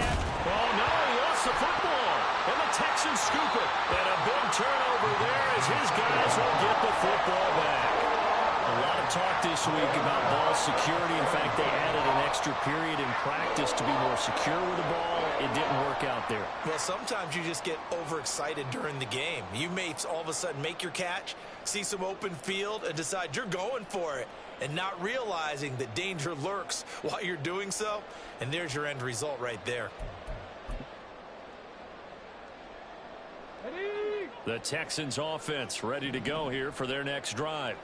Oh, no, he lost the football. And the Texans scoop it. And a big turnover there as his guys will get the football back. A lot of talk this week about ball security. In fact, they added an extra period in practice to be more secure with the ball. It didn't work out there. Well, sometimes you just get overexcited during the game. You may all of a sudden make your catch, see some open field, and decide you're going for it, and not realizing that danger lurks while you're doing so. And there's your end result right there. The Texans offense ready to go here for their next drive.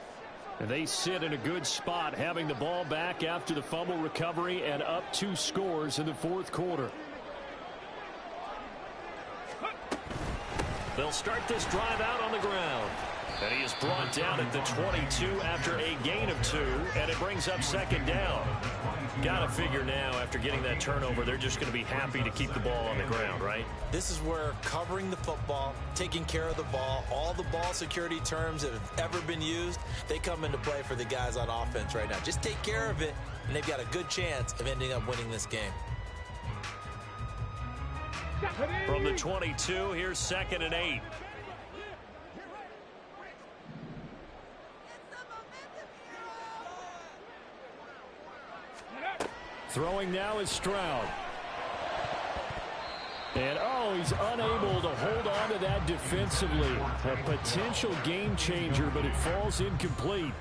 And they sit in a good spot, having the ball back after the fumble recovery and up 2 scores in the 4th quarter. They'll start this drive out on the ground. And he is brought down at the 22 after a gain of 2, and it brings up 2nd down. Got to figure now, after getting that turnover, they're just going to be happy to keep the ball on the ground, right? This is where covering the football, taking care of the ball, all the ball security terms that have ever been used, they come into play for the guys on offense right now. Just take care of it, and they've got a good chance of ending up winning this game. From the 22, here's 2nd and 8. Throwing now is Stroud. And, he's unable to hold on to that defensively. A potential game changer, but it falls incomplete.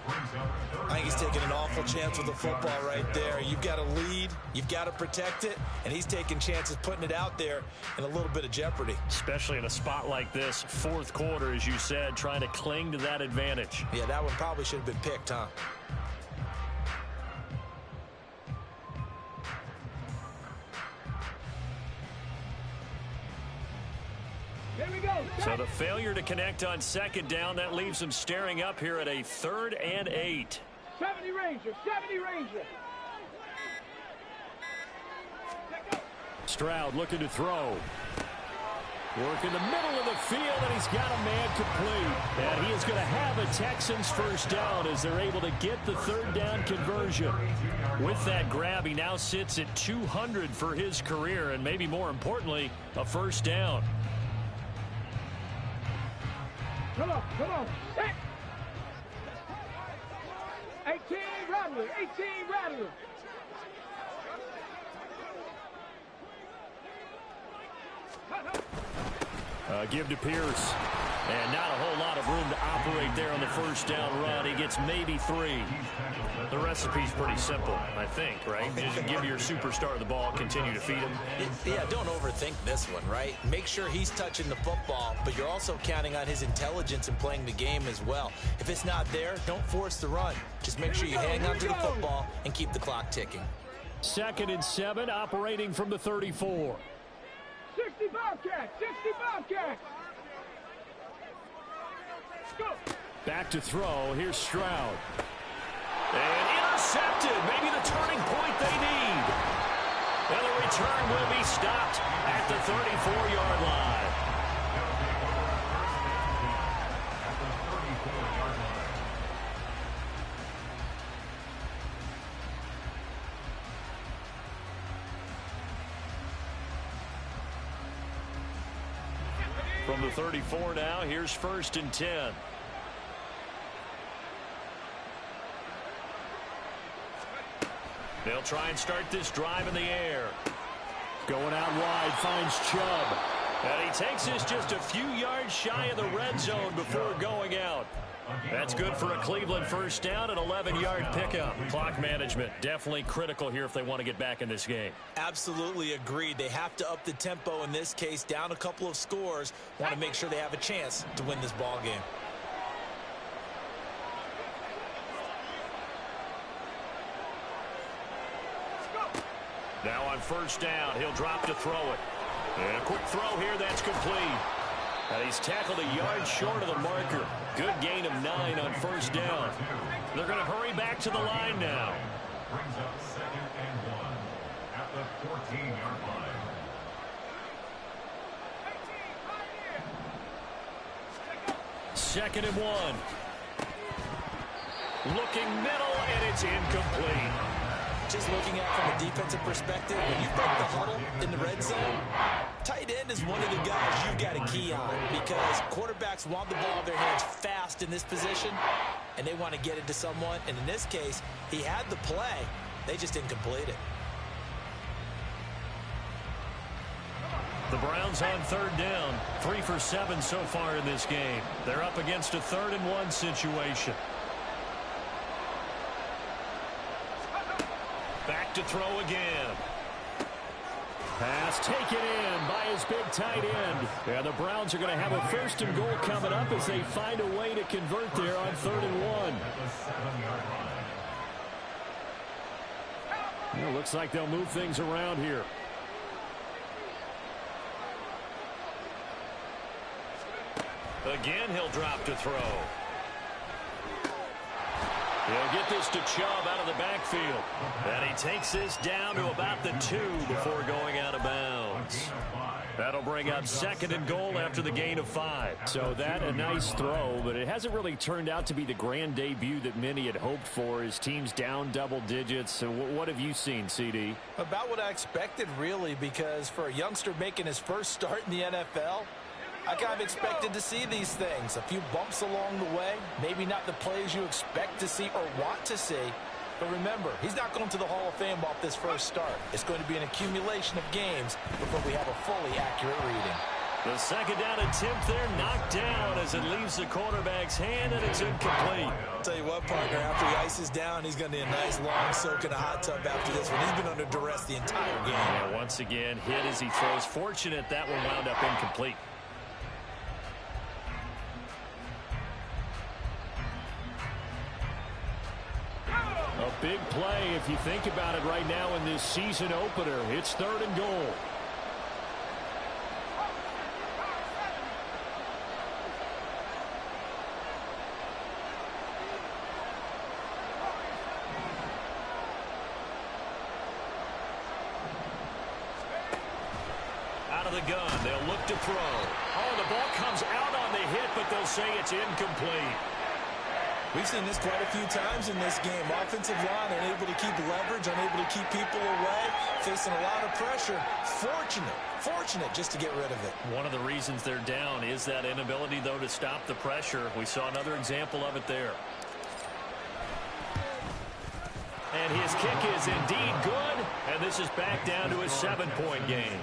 I think he's taking an awful chance with the football right there. You've got to lead, you've got to protect it, and he's taking chances putting it out there in a little bit of jeopardy. Especially in a spot like this, 4th quarter, as you said, trying to cling to that advantage. Yeah, that one probably should have been picked, huh? So the failure to connect on 2nd down, that leaves them staring up here at a 3rd and 8. 70 Ranger, 70 Ranger. Stroud looking to throw. Work in the middle of the field, and he's got a man complete. And he is going to have a Texans first down as they're able to get the 3rd down conversion. With that grab, he now sits at 200 for his career, and maybe more importantly, a first down. Come on. Set. 18, Rattler. 18, Rattler. Give to Pierce. And not a whole lot of room to operate there on the first down run. He gets maybe 3. The recipe's pretty simple, I think, right? You just give your superstar the ball, continue to feed him. Yeah, don't overthink this one, right? Make sure he's touching the football, but you're also counting on his intelligence in playing the game as well. If it's not there, don't force the run. Just make sure you hang on to the football and keep the clock ticking. 2nd and 7, operating from the 34. 60 Bobcats. 60 Bobcats. Go. Back to throw. Here's Stroud. And intercepted. Maybe the turning point they need. And the return will be stopped at the 34-yard line. From the 34 now, here's 1st and 10. They'll try and start this drive in the air. Going out wide, finds Chubb. And he takes this just a few yards shy of the red zone before going out. That's good for a Cleveland first down, an 11-yard pickup. Clock management, definitely critical here if they want to get back in this game. Absolutely agreed. They have to up the tempo in this case, down a couple of scores. Want to make sure they have a chance to win this ball game. Now on first down, he'll drop to throw it. And a quick throw here, that's complete. And he's tackled a yard short of the marker. Good gain of 9 on first down. They're going to hurry back to the line now. Brings up 2nd and 1 at the 14-yard line. Second and 1. Looking middle, and it's incomplete. Just looking at it from a defensive perspective, when you break the huddle in the red zone, tight end is one of the guys you've got to key on because quarterbacks want the ball in their hands fast in this position, and they want to get it to someone. And in this case, he had the play. They just didn't complete it. The Browns on 3rd down. 3 for 7 so far in this game. They're up against a 3rd and 1 situation. Back to throw again. Pass taken in by his big tight end. And the Browns are going to have a 1st and goal coming up as they find a way to convert there on 3rd and 1. Well, looks like they'll move things around here. Again, he'll drop to throw. He'll get this to Chubb out of the backfield. And he takes this down to about the 2 before going out of bounds. That'll bring up 2nd and goal after the gain of 5. So that a nice throw, but it hasn't really turned out to be the grand debut that many had hoped for. His team's down double digits. So what have you seen, CD? About what I expected, really, because for a youngster making his first start in the NFL, I kind of expected to see these things. A few bumps along the way. Maybe not the plays you expect to see or want to see. But remember, he's not going to the Hall of Fame off this first start. It's going to be an accumulation of games before we have a fully accurate reading. The 2nd down attempt there knocked down as it leaves the quarterback's hand, and it's incomplete. I'll tell you what, partner, after he ices down, he's going to need a nice long soak in a hot tub after this one. He's been under duress the entire game. Yeah, once again, hit as he throws. Fortunate that one wound up incomplete. A big play if you think about it right now in this season opener. It's 3rd and goal. Out of the gun, they'll look to throw. Oh, the ball comes out on the hit, but they'll say it's incomplete. We've seen this quite a few times in this game. Offensive line unable to keep leverage, unable to keep people away. facing a lot of pressure. Fortunate just to get rid of it. One of the reasons they're down is that inability, though, to stop the pressure. We saw another example of it there. And his kick is indeed good, and this is back down to a 7-point game.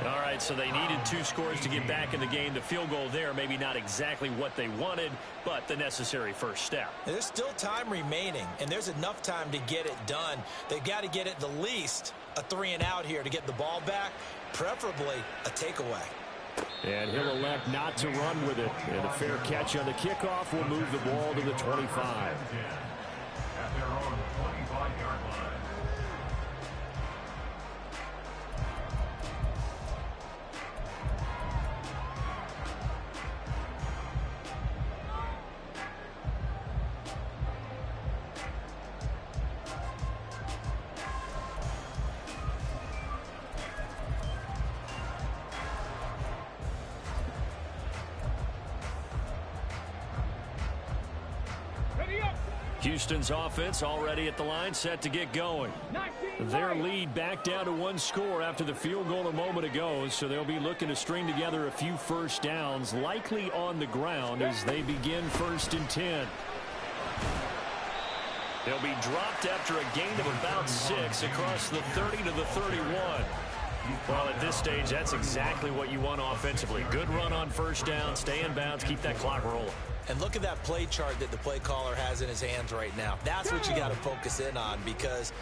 All right, so they needed 2 scores to get back in the game. The field goal there, maybe not exactly what they wanted, but the necessary first step. There's still time remaining, and there's enough time to get it done. They've got to get it the least a 3-and-out here to get the ball back, preferably a takeaway. And he'll elect not to run with it. And a fair catch on the kickoff will move the ball to the 25. At their own 25-yard line. Houston's offense already at the line, set to get going. Their lead back down to 1 score after the field goal a moment ago, so they'll be looking to string together a few first downs, likely on the ground as they begin 1st and 10. They'll be dropped after a gain of about 6 across the 30 to the 31. Well, at this stage, that's exactly what you want offensively. Good run on first down, stay in bounds, keep that clock rolling. And look at that play chart that the play caller has in his hands right now. That's what you got to focus in on, because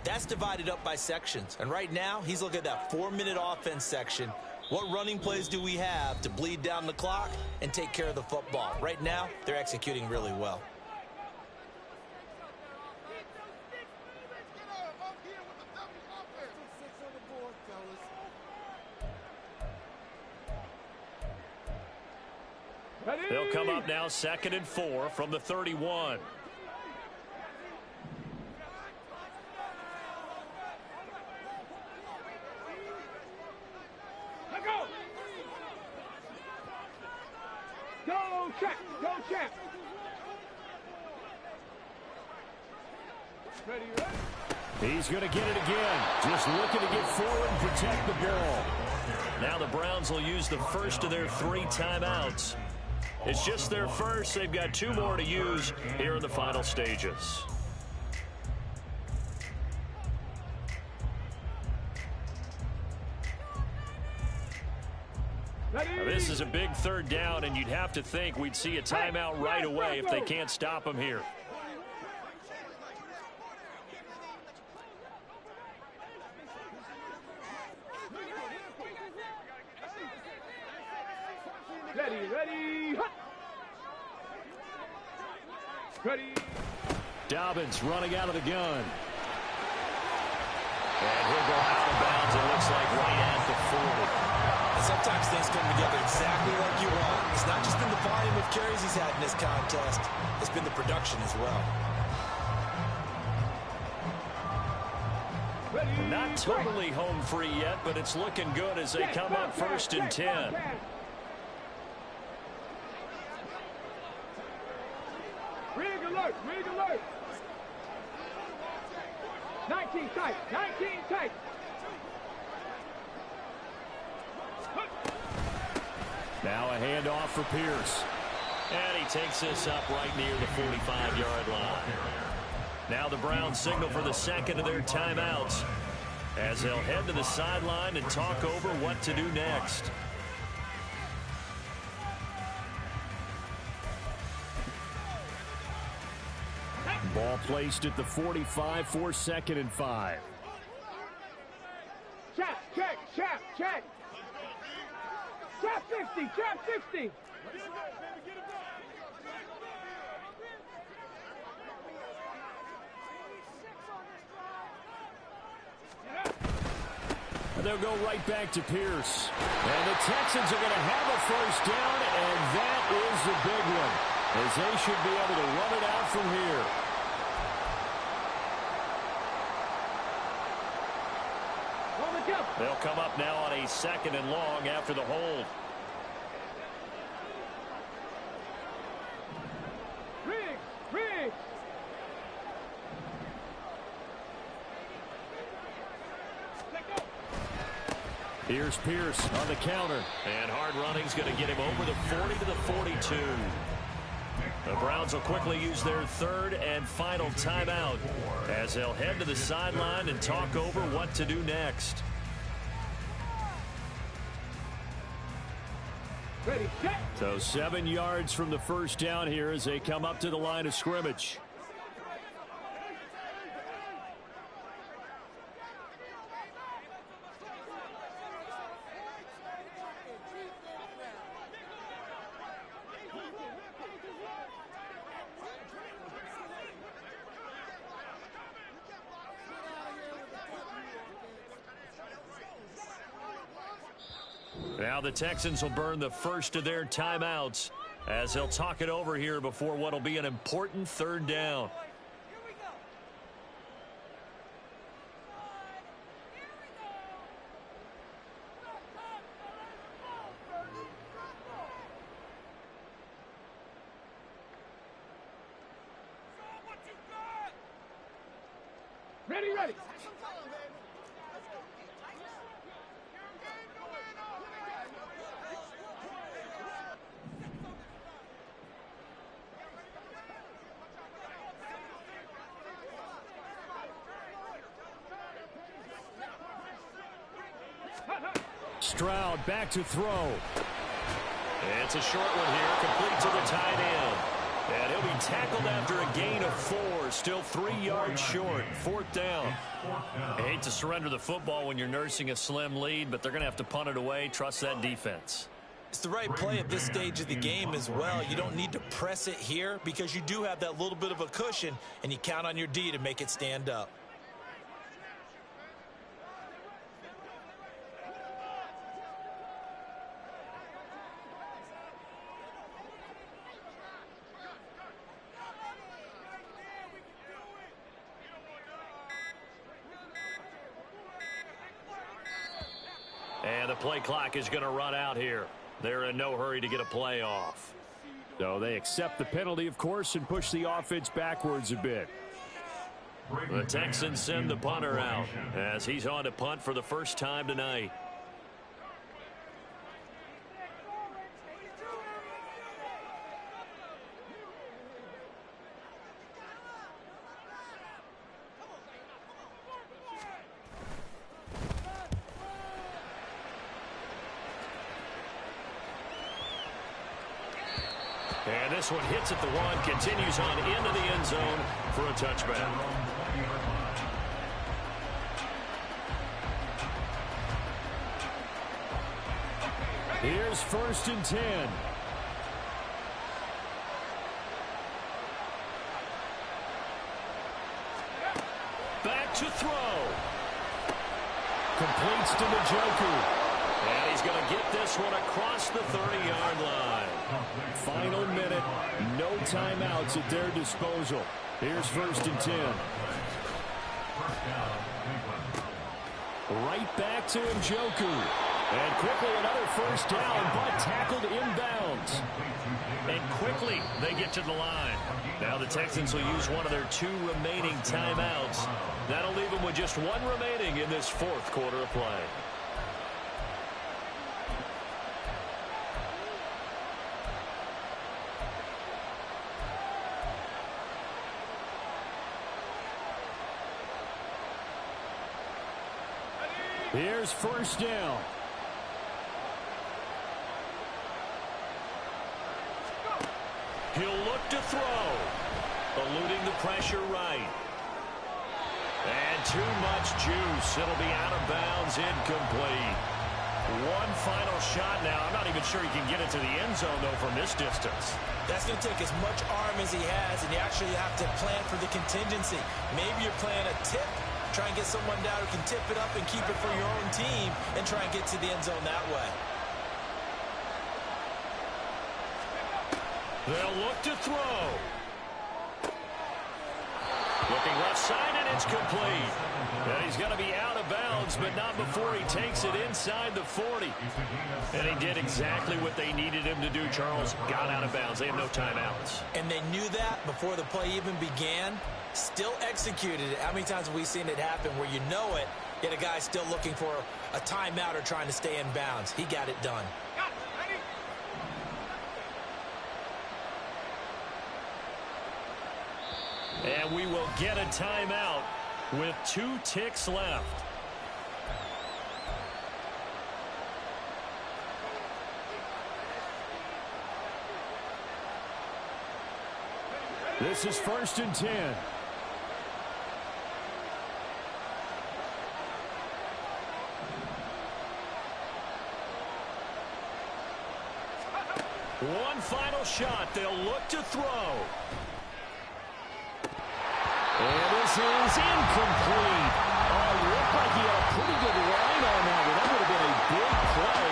that's divided up by sections. And right now, he's looking at that 4-minute offense section. What running plays do we have to bleed down the clock and take care of the football? Right now, they're executing really well. They'll come up now 2nd and 4 from the 31. Let go. Go check. Go check. Ready, ready. He's going to get it again. Just looking to get forward and protect the ball. Now the Browns will use the first of their 3 timeouts. It's just their first. They've got 2 more to use here in the final stages. Now, this is a big 3rd down, and you'd have to think we'd see a timeout right away if they can't stop him here. Ready, ready. Ready. Dobbins running out of the gun. And he'll go out of bounds, it looks like, right at the 40. And sometimes things come together exactly like you want. It's not just been the volume of carries he's had in this contest. It's been the production as well. Not totally home free yet, but it's looking good as they come up 1st and 10. Rig alert, rig alert. 19 tight, 19 tight. Now a handoff for Pierce. And he takes this up right near the 45-yard line. Now the Browns signal for the 2nd of their timeouts as they'll head to the sideline and talk over what to do next. Ball placed at the 45 for 2nd and 5. Check, check, check, check. Check 50, check 50. And they'll go right back to Pierce. And the Texans are going to have a first down, and that is the big one, as they should be able to run it out from here. They'll come up now on a 2nd and long after the hold. Here's Pierce on the counter. And hard running's going to get him over the 40 to the 42. The Browns will quickly use their third and final timeout as they'll head to the sideline and talk over what to do next. Ready, set. So 7 yards from the first down here as they come up to the line of scrimmage. Now the Texans will burn the first of their timeouts as they'll talk it over here before what will be an important third down. Ready, ready. Stroud back to throw. It's a short one here, complete to the tight end. And he'll be tackled after a gain of 4, still 3 yards short. Fourth down. I hate to surrender the football when you're nursing a slim lead, but they're going to have to punt it away. Trust that defense. It's the right play at this stage of the game as well. You don't need to press it here because you do have that little bit of a cushion, and you count on your D to make it stand up. And the play clock is going to run out here. They're in no hurry to get a play off. So they accept the penalty, of course, and push the offense backwards a bit. The Texans send the punter out as he's on to punt for the first time tonight. And this one hits at the 1, continues on into the end zone for a touchback. Here's 1st and 10. Back to throw. Completes to Njoku. And he's going to get this one across the 30-yard line. Final minute, no timeouts at their disposal. Here's 1st and 10. Right back to Njoku. And quickly another first down, but tackled inbounds. And quickly they get to the line. Now the Texans will use one of their 2 remaining timeouts. That'll leave them with just 1 remaining in this 4th quarter of play. Here's 1st down. He'll look to throw. Eluding the pressure right. And too much juice. It'll be out of bounds, incomplete. One final shot now. I'm not even sure he can get it to the end zone, though, from this distance. That's going to take as much arm as he has, and you actually have to plan for the contingency. Maybe you're playing a tip. Try and get someone down who can tip it up and keep it for your own team and try and get to the end zone that way. They'll look to throw. Looking left side, and it's complete. And he's going to be out of bounds, but not before he takes it inside the 40. And he did exactly what they needed him to do, Charles. Got out of bounds. They have no timeouts. And they knew that before the play even began. Still executed it. How many times have we seen it happen where you know it, Yet a guy still looking for a timeout or trying to stay in bounds. He got it done. And we will get a timeout with 2 ticks left. This is 1st and 10. One final shot. They'll look to throw. And this is incomplete. Oh, it looked like he had a pretty good line on that one. That would have been a big play,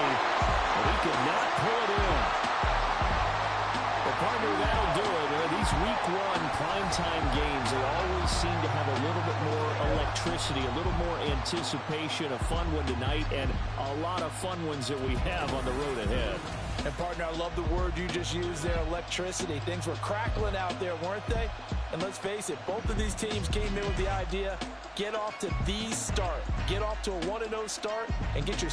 but he could not pull it in. Well, partner, that'll do it. These week 1 primetime games, they always seem to have a little bit more electricity, a little more anticipation, a fun one tonight, and a lot of fun ones that we have on the road ahead. And, partner, I love the word you just used there, electricity. Things were crackling out there, weren't they? And let's face it, both of these teams came in with the idea, get off to the start. Get off to a 1-0 start and get your